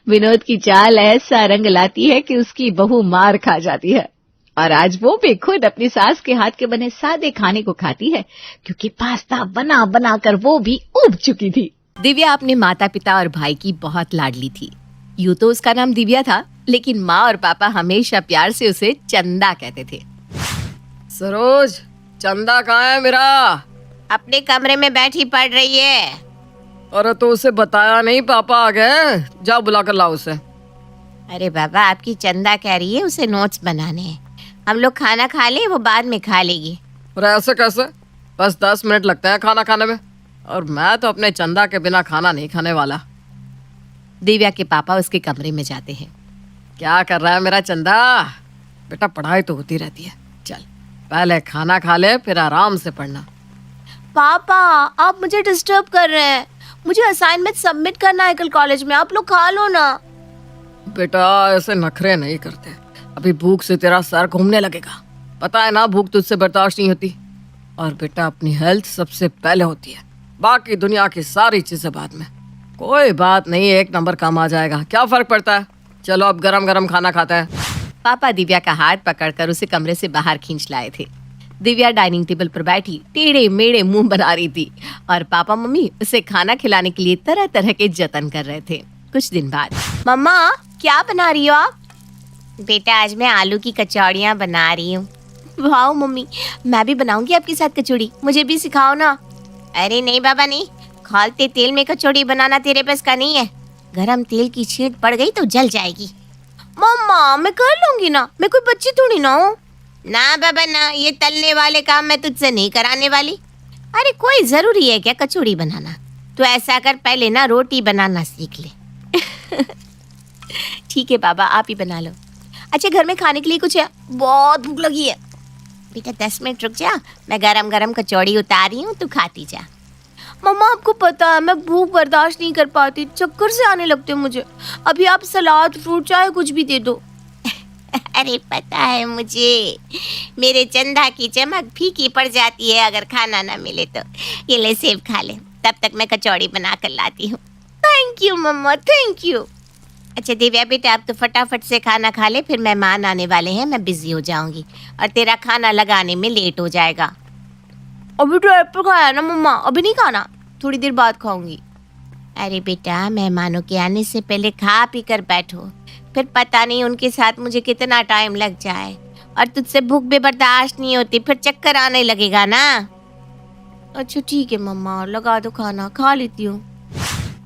विनोद की चाल ऐसा रंग लाती है कि उसकी बहू मार खा जाती है, और आज वो भी खुद अपनी सास के हाथ के बने सादे खाने को खाती है, क्योंकि पास्ता बना बना कर वो भी ऊब चुकी थी। दिव्या अपने माता पिता और भाई की बहुत लाडली थी। यूं तो उसका नाम दिव्या था, लेकिन माँ और पापा हमेशा प्यार से उसे चंदा कहते थे। सरोज, चंदा कहाँ है मेरा? अपने कमरे में बैठी पढ़ रही है। अरे तो उसे बताया नहीं, पापा आ गए, जाओ बुला कर लाओ उसे। अरे बाबा, आपकी चंदा कह रही है उसे नोट्स बनाने हैं। हम लोग खाना खा ले, वो बाद में खा लेगी। अरे ऐसे कैसे? बस 10 मिनट लगते हैं खाना खाने में, और मैं तो अपने चंदा के बिना खाना नहीं खाने वाला। दिव्या के पापा उसके कमरे में जाते हैं। क्या कर रहा है मेरा चंदा? बेटा पढ़ाई तो होती रहती है, चल पहले खाना खा ले, फिर आराम से पढ़ना। पापा आप मुझे डिस्टर्ब कर रहे हैं, मुझे असाइनमेंट सबमिट करना है कल कॉलेज में, आप लोग खा लो ना। बेटा ऐसे नखरे नहीं करते, अभी भूख से तेरा सर घूमने लगेगा, पता है ना, भूख तुझसे बर्दाश्त नहीं होती। और बेटा अपनी हेल्थ सबसे पहले होती है, बाकी दुनिया की सारी चीजें बाद में। कोई बात नहीं, 1 नंबर काम आ जाएगा, क्या फर्क पड़ता है। चलो अब गरम गरम खाना खाते हैं। पापा दिव्या का हाथ पकड़कर उसे कमरे से बाहर खींच लाए थे। दिव्या डाइनिंग टेबल पर बैठी टेढ़े मेढ़े मुंह बना रही थी, और पापा मम्मी उसे खाना खिलाने के लिए तरह तरह के जतन कर रहे थे। कुछ दिन बाद, मम्मा क्या बना रही हो आप? बेटा आज मैं आलू की कचौड़ियाँ बना रही हूँ। वाह मम्मी, मैं भी बनाऊंगी आपके साथ कचौड़ी, मुझे भी सिखाओ ना। अरे नहीं बाबा नहीं, खौलते तेल में कचौड़ी बनाना तेरे बस का नहीं है। गरम तेल की छींट पड़ गई तो जल जाएगी। मम्मा मैं कर लूंगी ना, मैं कोई बच्ची थोड़ी ना हूँ। ना बाबा ना, ये तलने वाले काम मैं तुझसे नहीं कराने वाली। अरे कोई जरूरी है क्या कचौड़ी बनाना? तो ऐसा कर, पहले ना रोटी बनाना सीख ले। ठीक है बाबा, आप ही बना लो। अच्छा घर में खाने के लिए कुछ है? बहुत भूख लगी है। बेटा 10 मिनट रुक जा, मैं गरम गरम कचौड़ी उतारी हूँ, तू खाती जा। मम्मा आपको पता है मैं भूख बर्दाश्त नहीं कर पाती, चक्कर से आने लगते हैं मुझे। अभी आप सलाद फ्रूट चाहे कुछ भी दे दो। अरे पता है मुझे, मेरे चंदा की चमक फीकी पड़ जाती है अगर खाना ना मिले तो। ये ले सेब खा ले, तब तक मैं कचौड़ी बना कर लाती हूँ। थैंक यू मम्मा, थैंक यू। अच्छा दिव्या बेटा, अब तो फटाफट से खाना खा ले, फिर मेहमान आने वाले हैं, मैं बिजी हो जाऊंगी और तेरा खाना लगाने में लेट हो जाएगा। अभी तो एप्पल खाया ना मम्मा, अभी नहीं खाना, थोड़ी देर बाद खाऊंगी। अरे बेटा मेहमानों के आने से पहले खा पी कर बैठो, फिर पता नहीं उनके साथ मुझे कितना टाइम लग जाए, और तुझसे भूख भी बर्दाश्त नहीं होती, फिर चक्कर आने लगेगा ना। अच्छा ठीक है मम्मा, लगा दो खाना, खा लेती हूँ।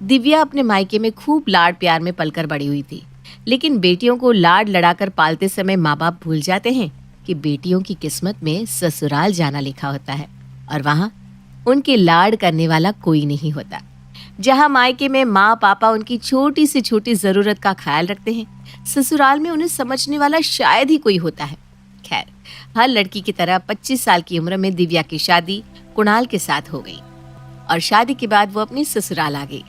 दिव्या अपने मायके में खूब लाड प्यार में पलकर बड़ी हुई थी, लेकिन बेटियों को लाड लड़ाकर पालते समय माँ बाप भूल जाते हैं कि बेटियों की किस्मत में ससुराल जाना लिखा होता है, और वहाँ उनके लाड करने वाला कोई नहीं होता। जहाँ मायके में माँ पापा उनकी छोटी से छोटी जरूरत का ख्याल रखते हैं, ससुराल में उन्हें समझने वाला शायद ही कोई होता है। खैर, हर लड़की की तरह 25 साल की उम्र में दिव्या की शादी कुणाल के साथ हो गई, और शादी के बाद वो अपनी ससुराल आ गई।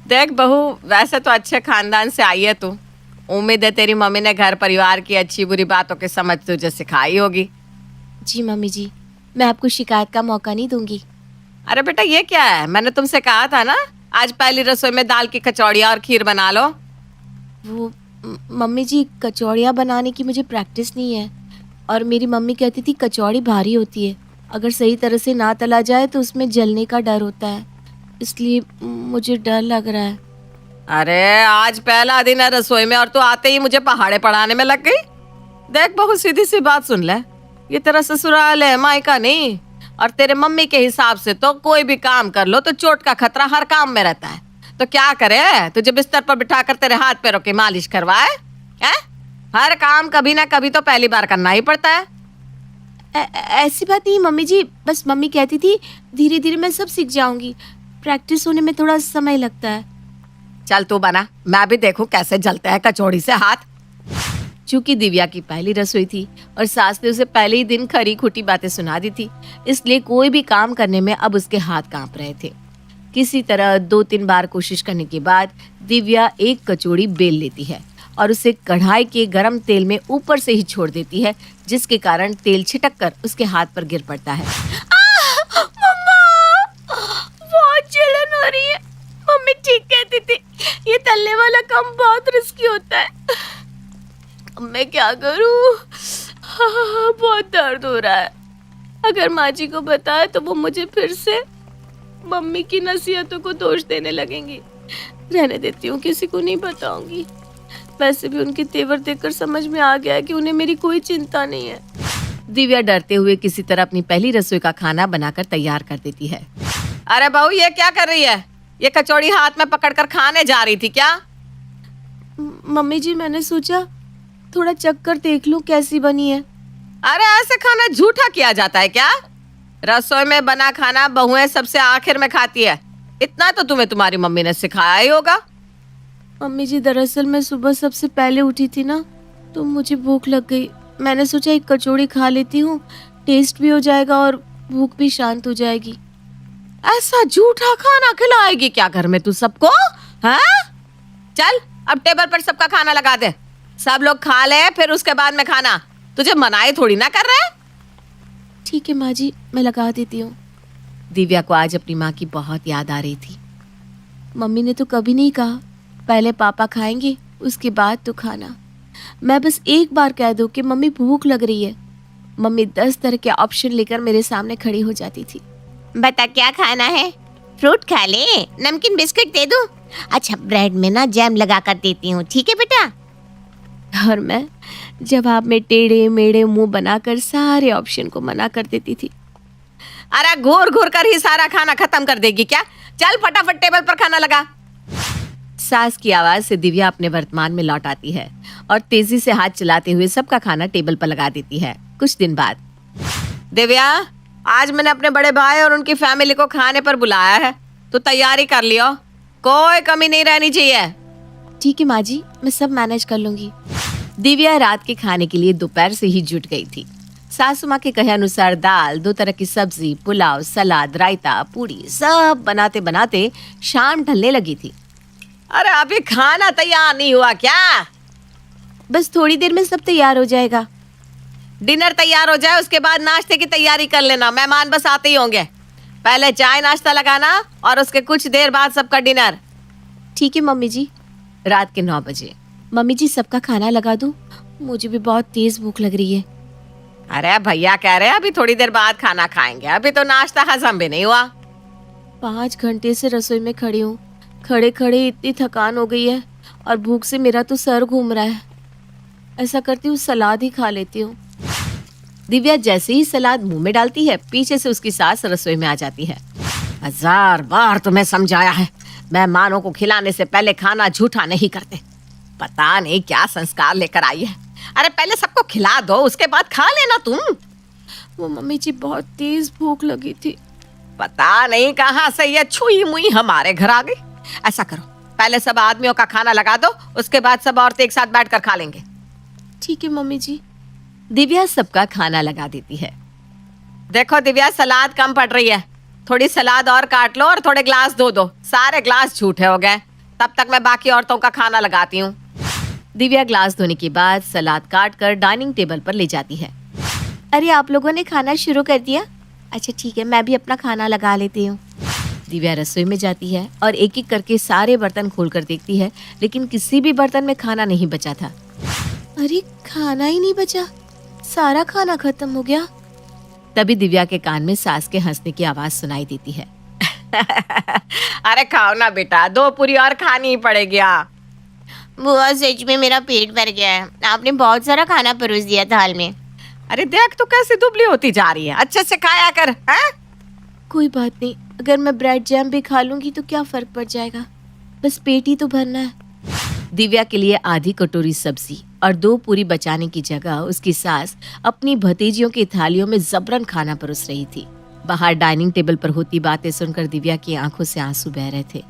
देख बहू, वैसे तो अच्छे खानदान से आई है तू, उम्मीद है तेरी मम्मी ने घर परिवार की अच्छी बुरी बातों की समझ तुझे सिखाई होगी। जी मम्मी जी, मैं आपको शिकायत का मौका नहीं दूंगी। अरे बेटा ये क्या है, मैंने तुमसे कहा था ना आज पहली रसोई में दाल की कचौड़ियाँ और खीर बना लो। वो मम्मी जी, कचौड़ियाँ बनाने की मुझे प्रैक्टिस नहीं है, और मेरी मम्मी कहती थी कचौड़ी भारी होती है, अगर सही तरह से ना तला जाए तो उसमें जलने का डर होता है, इसलिए मुझे डर लग रहा है। अरे आज पहला दिन है रसोई में और तू आते ही मुझे पहाड़े पढ़ाने में लग गई। देख बहू, सीधी सी बात सुन ले, ये तेरा ससुराल है, मायका नहीं, और तेरे मम्मी के हिसाब से तो कोई भी काम कर लो तो चोट का खतरा हर काम में रहता है। तो क्या करे, तुझे बिस्तर पर बिठाकर तेरे हाथ पैरों की मालिश करवाए? हर काम कभी ना कभी तो पहली बार करना ही पड़ता है। ऐसी बात नहीं मम्मी जी, बस मम्मी कहती थी धीरे धीरे मैं सब सीख जाऊंगी, प्रैक्टिस होने में थोड़ा समय लगता है। चल तू बना, मैं भी देखूं कैसे जलते हैं कचौड़ी से हाथ। चूंकि दिव्या की पहली रसोई थी और सास ने उसे पहले ही दिन खरी खोटी बातें सुना दी थी, इसलिए कोई भी काम करने में अब उसके हाथ कांप रहे थे। किसी तरह 2-3 बार कोशिश करने के बाद दिव्या एक कचौड़ी बेल लेती है और उसे कढ़ाई के गरम तेल में ऊपर से ही छोड़ देती है, जिसके कारण तेल छिटक कर उसके हाथ पर गिर पड़ता है। मम्मा, बहुत जलन हो रही है। मम्मी ठीक कहती थी, ये तलने वाला काम बहुत रिस्की होता है। अब मैं क्या करूं? बहुत दर्द हो रहा है। अगर माँ जी को बताया तो वो मुझे फिर से मम्मी की नसीहतों को दोष देने लगेंगी। रहने देती हूँ, किसी को नहीं बताऊंगी। वैसे भी उनके तेवर देखकर समझ में आ गया है कि उन्हें मेरी कोई चिंता नहीं है। दिव्या डरते हुए किसी तरह अपनी पहली रसोई का खाना बनाकर तैयार कर देती है। अरे बहू, ये क्या कर रही है? ये कचौड़ी हाथ में पकड़कर खाने जा रही थी क्या? मम्मी जी, मैंने सोचा थोड़ा चक्कर देख लूं कैसी बनी है। अरे ऐसे खाना झूठा किया जाता है क्या? रसोई में बना खाना बहुएं सबसे आखिर में खाती है, इतना तो तुम्हें तुम्हारी मम्मी ने सिखाया ही होगा। मम्मी जी, दरअसल मैं सुबह सबसे पहले उठी थी ना, तो मुझे भूख लग गई। मैंने सोचा एक कचौड़ी खा लेती हूँ, टेस्ट भी हो जाएगा और भूख भी शांत हो जाएगी। ऐसा झूठा खाना खिलाएगी क्या घर में तू सबको? हाँ, चल अब टेबल पर सबका खाना लगा दे, सब लोग खा ले, फिर उसके बाद में खाना। तुझे मनाई थोड़ी ना कर रहे। ठीक है माँ जी, मैं लगा देती हूँ। दिव्या को आज अपनी माँ की बहुत याद आ रही थी। मम्मी ने तो कभी नहीं कहा पहले पापा खाएंगे उसके बाद तो खाना। मैं बस एक बार कह दूं कि मम्मी भूख लग रही है, मम्मी 10 तरह के ऑप्शन लेकर मेरे सामने खड़ी हो जाती थी। बता क्या खाना है? फ्रूट खा ले, नमकीन बिस्किट दे दूं? अच्छा, ब्रेड में ना जैम लगा कर देती हूँ, ठीक है बेटा? और मैं जवाब में टेढ़े मेढ़े मुंह बनाकर सारे ऑप्शन को मना कर देती थी। अरे घूर घूर कर ही सारा खाना खत्म कर देगी क्या? चल फटाफट टेबल पर खाना लगा। सास की आवाज से दिव्या अपने वर्तमान में लौट आती है और तेजी से हाथ चलाते हुए सबका खाना टेबल पर लगा देती है। कुछ दिन बाद, दिव्या, आज मैंने अपने बड़े भाई और उनकी फैमिली को खाने पर बुलाया है, तो तैयारी कर लियो, कोई कमी नहीं रहनी चाहिए। ठीक है माँ जी, मैं सब मैनेज कर लूंगी। दिव्या रात के खाने के लिए दोपहर से ही जुट गई थी। सासू माँ के कहे अनुसार दाल, 2 तरह की सब्जी, पुलाव, सलाद, रायता, पूरी सब बनाते बनाते शाम ढलने लगी थी। अरे अभी खाना तैयार नहीं हुआ क्या? बस थोड़ी देर में सब तैयार हो जाएगा। डिनर तैयार हो जाए उसके बाद नाश्ते की तैयारी कर लेना, मेहमान बस आते ही होंगे। पहले चाय नाश्ता लगाना और उसके कुछ देर बाद सबका डिनर। ठीक है मम्मी जी। रात के 9 बजे। मम्मी जी सबका खाना लगा दूं? मुझे भी बहुत तेज भूख लग रही है। अरे भैया कह रहे हैं अभी थोड़ी देर बाद खाना खाएंगे, अभी तो नाश्ता हजम भी नहीं हुआ। 5 घंटे से रसोई में खड़ी हूँ, खड़े खड़े इतनी थकान हो गई है और भूख से मेरा तो सर घूम रहा है। ऐसा करती हूँ सलाद ही खा लेती हूँ। दिव्या जैसे ही सलाद मुंह में डालती है, पीछे से उसकी सास रसोई में आ जाती है। 1000 बार तुम्हें समझाया है, मेहमानों को खिलाने से पहले खाना झूठा नहीं करते। पता नहीं क्या संस्कार लेकर आई है। अरे पहले सबको खिला दो, उसके बाद खा लेना तुम। वो मम्मी जी बहुत तेज भूख लगी थी, पता नहीं कहाँ से ये छुई मुई हमारे घर आ गई। ऐसा करो, पहले सब आदमियों का खाना लगा दो, उसके बाद सब औरतें एक साथ बैठकर खा लेंगे। ठीक है मम्मी जी। दिव्या सबका खाना लगा देती है। देखो दिव्या, सलाद कम पड़ रही है, थोड़ी सलाद और काट लो और थोड़े ग्लास धो दो। सारे ग्लास झूठे हो गए, तब तक मैं बाकी औरतों का खाना लगाती हूँ। दिव्या ग्लास धोने के बाद सलाद काट कर डाइनिंग टेबल पर ले जाती है। अरे आप लोगों ने खाना शुरू कर दिया? अच्छा ठीक है, मैं भी अपना खाना लगा लेती हूँ। दिव्या रसोई में जाती है और एक एक करके सारे बर्तन खोलकर देखती है, लेकिन किसी भी बर्तन में खाना नहीं बचा था। अरे खाना ही नहीं बचा, सारा खाना खत्म हो गया। तभी दिव्या के कान में सास के हंसने की आवाज सुनाई देती है। अरे खाओ ना बेटा, 2 पूरी और खानी ही पड़ेगी। बुआ सच में मेरा पेट भर गया है, आपने बहुत सारा खाना परोस दिया थाल में। अरे देख तो कैसी दुबली होती जा रही है, अच्छे से खाया कर। है? कोई बात नहीं, अगर मैं ब्रेड जैम भी खा लूंगी तो क्या फर्क पड़ जाएगा, बस पेट ही तो भरना है। दिव्या के लिए आधी कटोरी सब्जी और 2 पूरी बचाने की जगह उसकी सास अपनी भतीजियों की थालियों में जबरन खाना परोस रही थी। बाहर डाइनिंग टेबल पर होती बातें सुनकर दिव्या की आंखों से आंसू बह रहे थे।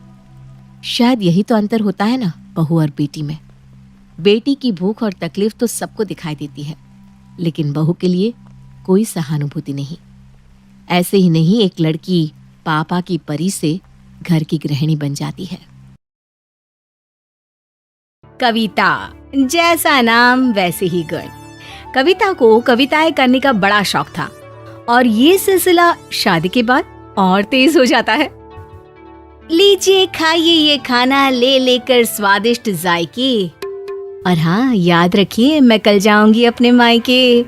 शायद यही तो अंतर होता है ना बहू और बेटी में। बेटी की भूख और तकलीफ तो सबको दिखाई देती है, लेकिन बहू के लिए कोई सहानुभूति नहीं। ऐसे ही नहीं एक लड़की पापा की परी से घर की गृहिणी बन जाती है। कविता, जैसा नाम वैसे ही गुण। कविता को कविताएं करने का बड़ा शौक था और ये सिलसिला शादी के बाद और तेज हो जाता है। लीजिए खाइए ये खाना, ले लेकर स्वादिष्ट जायके, और हाँ याद रखिए मैं कल जाऊंगी अपने मायके।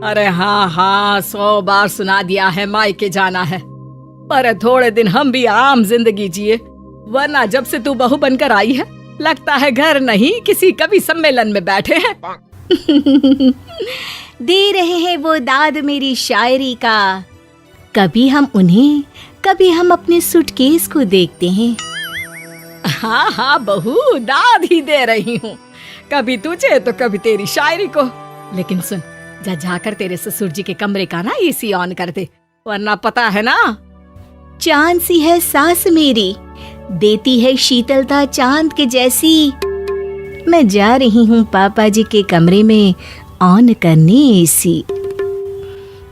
अरे हाँ 100 बार सुना दिया है मायके जाना है, पर थोड़े दिन हम भी आम जिंदगी जिए, वरना जब से तू बहू बनकर आई है लगता है घर नहीं किसी कवि सम्मेलन में बैठे हैं। दे रहे हैं वो दाद मेरी शायरी का, कभी हम उन्हें कभी हम अपने सूटकेस को देखते हैं। हाँ बहू, दाद ही दे रही हूँ, कभी तुझे तो कभी तेरी शायरी को। लेकिन सुन, जा जाकर तेरे ससुर जी के कमरे का ना एसी ऑन कर दे, वरना पता है ना चांद सी है सास मेरी, देती है शीतलता चांद के जैसी। मैं जा रही हूँ पापा जी के कमरे में ऑन करने एसी।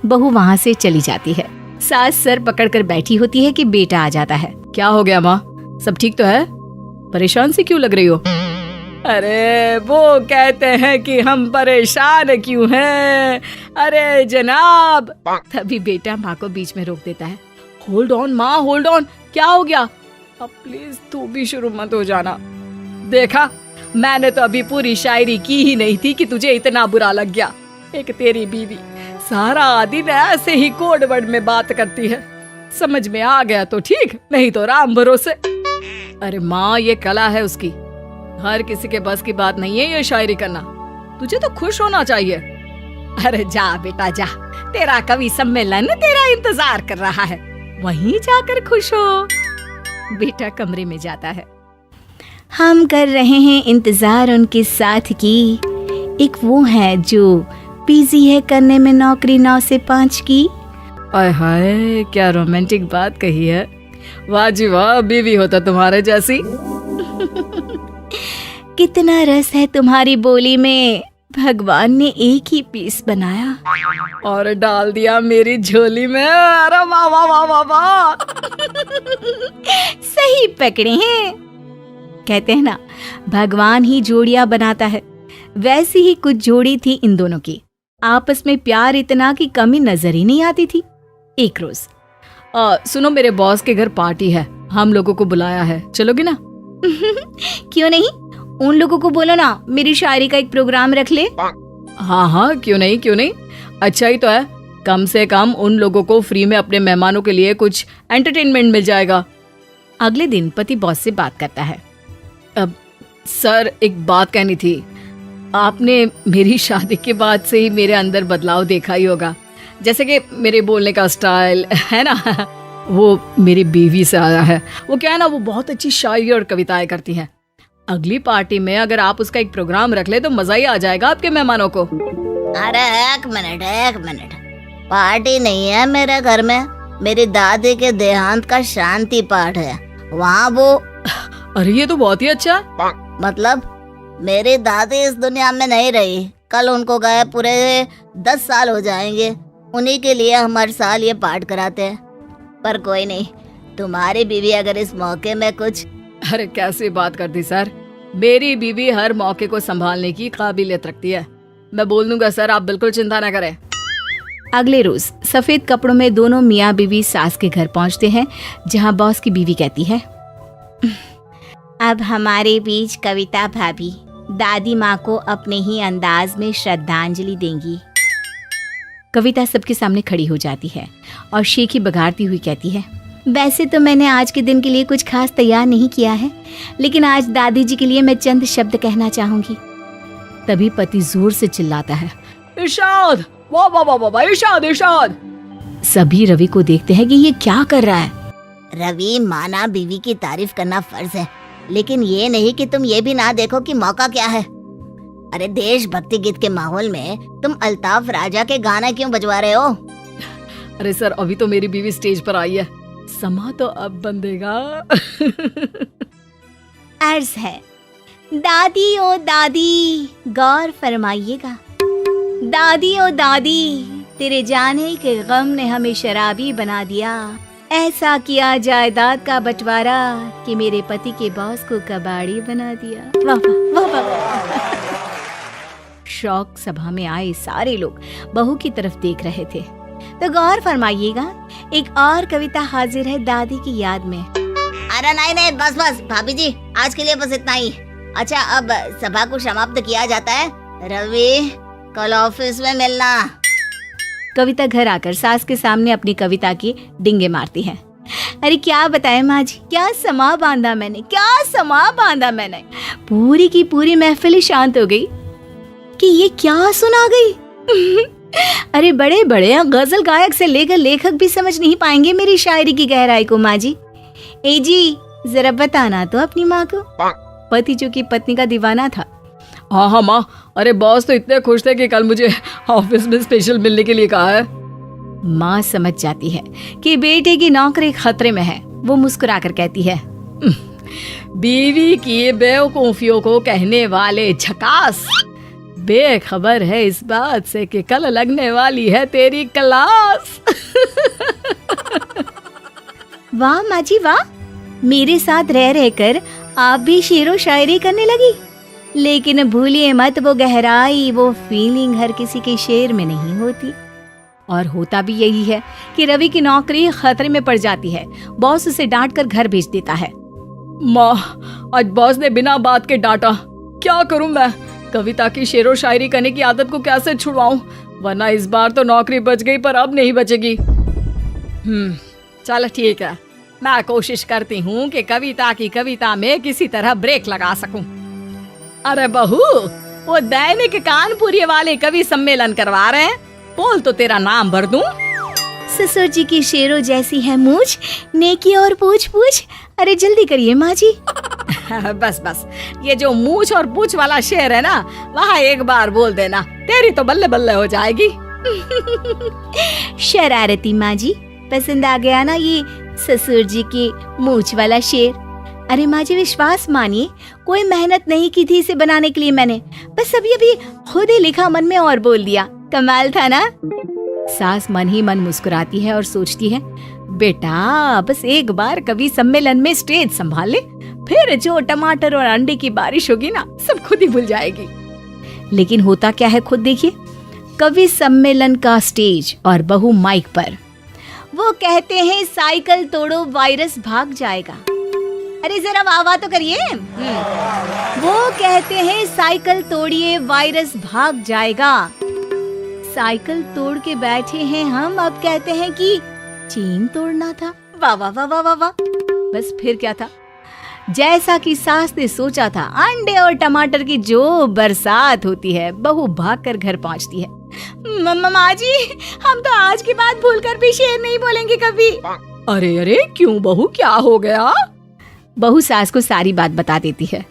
बहू वहाँ से चली जाती है। सास सर पकड़कर बैठी होती है कि बेटा आ जाता है। क्या हो गया माँ, सब ठीक तो है? परेशान सी क्यों लग रही हो? अरे वो कहते हैं कि हम परेशान क्यों हैं। अरे जनाब। तभी बेटा माँ को बीच में रोक देता है। होल्ड ऑन माँ, होल्ड ऑन, क्या हो गया? अब प्लीज तू भी शुरू मत हो जाना। देखा, मैंने तो अभी पूरी शायरी की ही नहीं थी कि तुझे इतना बुरा लग गया। एक तेरी बीवी सारा दिन ऐसे ही कोड वर्ड में बात करती है, समझ में आ गया तो ठीक, नहीं तो राम भरोसे। अरे माँ, ये कला है उसकी, हर किसी के बस की बात नहीं है ये शायरी करना। तुझे तो खुश होना चाहिए। अरे जा बेटा जा, तेरा कवि सम्मेलन तेरा इंतजार कर रहा है, वहीं जाकर खुश हो। बेटा कमरे में जाता है। हम कर रहे हैं इंतजार उनके साथ की, एक वो है जो बिजी है करने में नौकरी 9 से 5 की। आय हाय, क्या रोमांटिक बात कही है। वाह जी वाह, बीवी होता तुम्हारे जैसी। कितना रस है तुम्हारी बोली में, भगवान ने एक ही पीस बनाया और डाल दिया मेरी झोली में। अरे वाह वाह वाह वाह वाह। सही पकड़े हैं। कहते हैं ना, भगवान ही जोड़ियां बनाता है, वैसी ही कुछ जोड़ी थी इन दोनों की। आपस में प्यार इतना कि कमी नजर ही नहीं आती थी। एक रोज, सुनो, मेरे बॉस के घर पार्टी है, हम लोगों को बुलाया है, चलोगी ना? क्यों नहीं, उन लोगों को बोलो ना मेरी शायरी का एक प्रोग्राम रख ले। हाँ हाँ, क्यों नहीं क्यों नहीं, अच्छा ही तो है। कम से कम उन लोगों को फ्री में अपने मेहमानों के लिए कुछ एंटरटेनमेंट मिल जाएगा। अगले दिन पति बॉस से बात करता है। अब सर, एक बात कहनी थी। आपने मेरी शादी के बाद से ही मेरे अंदर बदलाव देखा ही होगा, जैसे कि मेरे बोलने का स्टाइल है ना, वो मेरी बीवी से आया है। वो क्या है ना, वो बहुत अच्छी शायरी और कविताएं करती है। अगली पार्टी में अगर आप उसका एक प्रोग्राम रख ले तो मजा ही आ जाएगा आपके मेहमानों को। अरे एक मिनट, पार्टी नहीं है मेरे घर में, मेरी दादी के देहांत का शांति पाठ है, वहाँ वो। अरे ये तो बहुत ही अच्छा। मतलब मेरी दादी इस दुनिया में नहीं रही, कल उनको गए पूरे 10 साल हो जाएंगे, उन्हीं के लिए हम हर साल ये पाठ कराते हैं। पर कोई नहीं, तुम्हारी बीवी अगर इस मौके में कुछ। अरे कैसी बात कर दी सर, मेरी बीवी हर मौके को संभालने की काबिलियत रखती है। मैं बोल दूंगा सर, आप बिल्कुल चिंता न करें। अगले रोज सफेद कपड़ों में दोनों मियाँ बीवी सास के घर पहुंचते हैं, जहां बॉस की बीवी कहती है, अब हमारे बीच कविता भाभी दादी माँ को अपने ही अंदाज में श्रद्धांजलि देंगी। कविता सबके सामने खड़ी हो जाती है और शेखी बघारती हुई कहती है, वैसे तो मैंने आज के दिन के लिए कुछ खास तैयार नहीं किया है, लेकिन आज दादी जी के लिए मैं चंद शब्द कहना चाहूंगी। तभी पति जोर से चिल्लाता है, इरशाद, वाह वाह वाह वाह, इरशाद इरशाद। सभी रवि को देखते हैं कि ये क्या कर रहा है। रवि, माना बीवी की तारीफ करना फर्ज है, लेकिन ये नहीं कि तुम ये भी ना देखो कि मौका क्या है। अरे देशभक्ति गीत के माहौल में तुम अल्ताफ राजा के गाना क्यों बजवा रहे हो? अरे सर, अभी तो मेरी बीवी स्टेज पर आई है, समा तो अब बंधेगा। अर्ज है, दादी ओ दादी गौर फरमाइएगा, दादी ओ दादी तेरे जाने के गम ने हमें शराबी बना दिया, ऐसा किया जायदाद का बंटवारा कि मेरे पति के बॉस को कबाड़ी बना दिया। वाह वाह वाह वाह। शौक सभा में आए सारे लोग बहू की तरफ देख रहे थे। तो गौर फरमाइएगा, एक और कविता हाजिर है दादी की याद में। अरे नहीं, बस भाभी जी, आज के लिए बस इतना ही। अच्छा, अब सभा को समाप्त किया जाता है। रवि, कल ऑफिस में मिलना। कविता घर आकर सास के सामने अपनी कविता की डिंगे मारती है। अरे क्या बताएं माँ जी, क्या समा बांधा मैंने, पूरी की पूरी महफिल शांत हो गई कि ये क्या सुना गई। अरे बड़े बड़े गजल गायक से लेकर लेखक भी समझ नहीं पाएंगे मेरी शायरी की गहराई को। माँ जी, ए जी जरा बताना तो अपनी माँ को। पति जो की पत्नी का दीवाना था। हाँ माँ, अरे बॉस तो इतने खुश थे कि कल मुझे ऑफिस में स्पेशल मिलने के लिए कहा है। माँ समझ जाती है कि बेटे की नौकरी खतरे में है। वो मुस्कुराकर कहती है, बीवी की बेवकूफियों को कहने वाले झकास बेखबर है इस बात से कि कल लगने वाली है तेरी क्लास। वाह माँ जी वाह, मेरे साथ रह रहकर आप भी शेरो शायरी करने लगी। लेकिन भूलिए मत वो गहराई, वो फीलिंग हर किसी के शेर में नहीं होती। और होता भी यही है कि रवि की नौकरी खतरे में पड़ जाती है। बॉस उसे डांट कर घर भेज देता है। माँ, आज बॉस ने बिना बात के डांटा, क्या करूं मैं? कविता की शेरो शायरी करने की आदत को कैसे छुड़वाऊं, वरना इस बार तो नौकरी बच गई पर अब नहीं बचेगी। चल ठीक है, मैं कोशिश करती हूँ कि कविता की कविता में किसी तरह ब्रेक लगा सकूं। अरे बहू, वो दैनिक कानपुरी वाले कवि सम्मेलन करवा रहे हैं। बोल तो तेरा नाम भर दूं। ससुर जी की शेरों जैसी है मूछ, नेकी और पूछ पूछ। अरे जल्दी करिए माँ जी। बस बस, ये जो मूछ और पूछ वाला शेर है ना, वहाँ एक बार बोल देना, तेरी तो बल्ले बल्ले हो जाएगी। शरारती माँ जी, पसंद आ गया ना ये ससुर जी की मूछ वाला शेर? अरे माँ जी विश्वास मानिए, कोई मेहनत नहीं की थी इसे बनाने के लिए मैंने, बस अभी अभी खुद ही लिखा मन में और बोल दिया। कमाल था ना? सास मन ही मन मुस्कुराती है और सोचती है, बेटा बस एक बार कवि सम्मेलन में स्टेज संभाल ले, फिर जो टमाटर और अंडे की बारिश होगी ना, सब खुद ही भूल जाएगी। लेकिन होता क्या है खुद देखिए। कवि सम्मेलन का स्टेज और बहू माइक पर। वो कहते हैं साइकिल तोड़ो वायरस भाग जाएगा। अरे जरा वाह वाह तो करिए। वो कहते हैं साइकिल तोड़िए वायरस भाग जाएगा। साइकिल तोड़ के बैठे हैं हम, अब कहते हैं कि चेन तोड़ना था। वाह वाह वाह वाह वाह वाह। बस फिर क्या था, जैसा कि सास ने सोचा था, अंडे और टमाटर की जो बरसात होती है, बहू भागकर घर पहुंचती है। माँ जी, हम तो आज की बात भूलकर भी शेर नहीं बोलेंगे कभी। अरे अरे क्यों बहू, क्या हो गया? बहू सास को सारी बात बता देती है।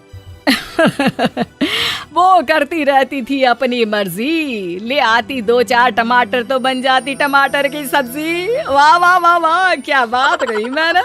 वो करती रहती थी अपनी मर्जी, ले आती 2-4 टमाटर तो बन जाती टमाटर की सब्जी। वाह वाह वाह वाह, क्या बात कही मैंने।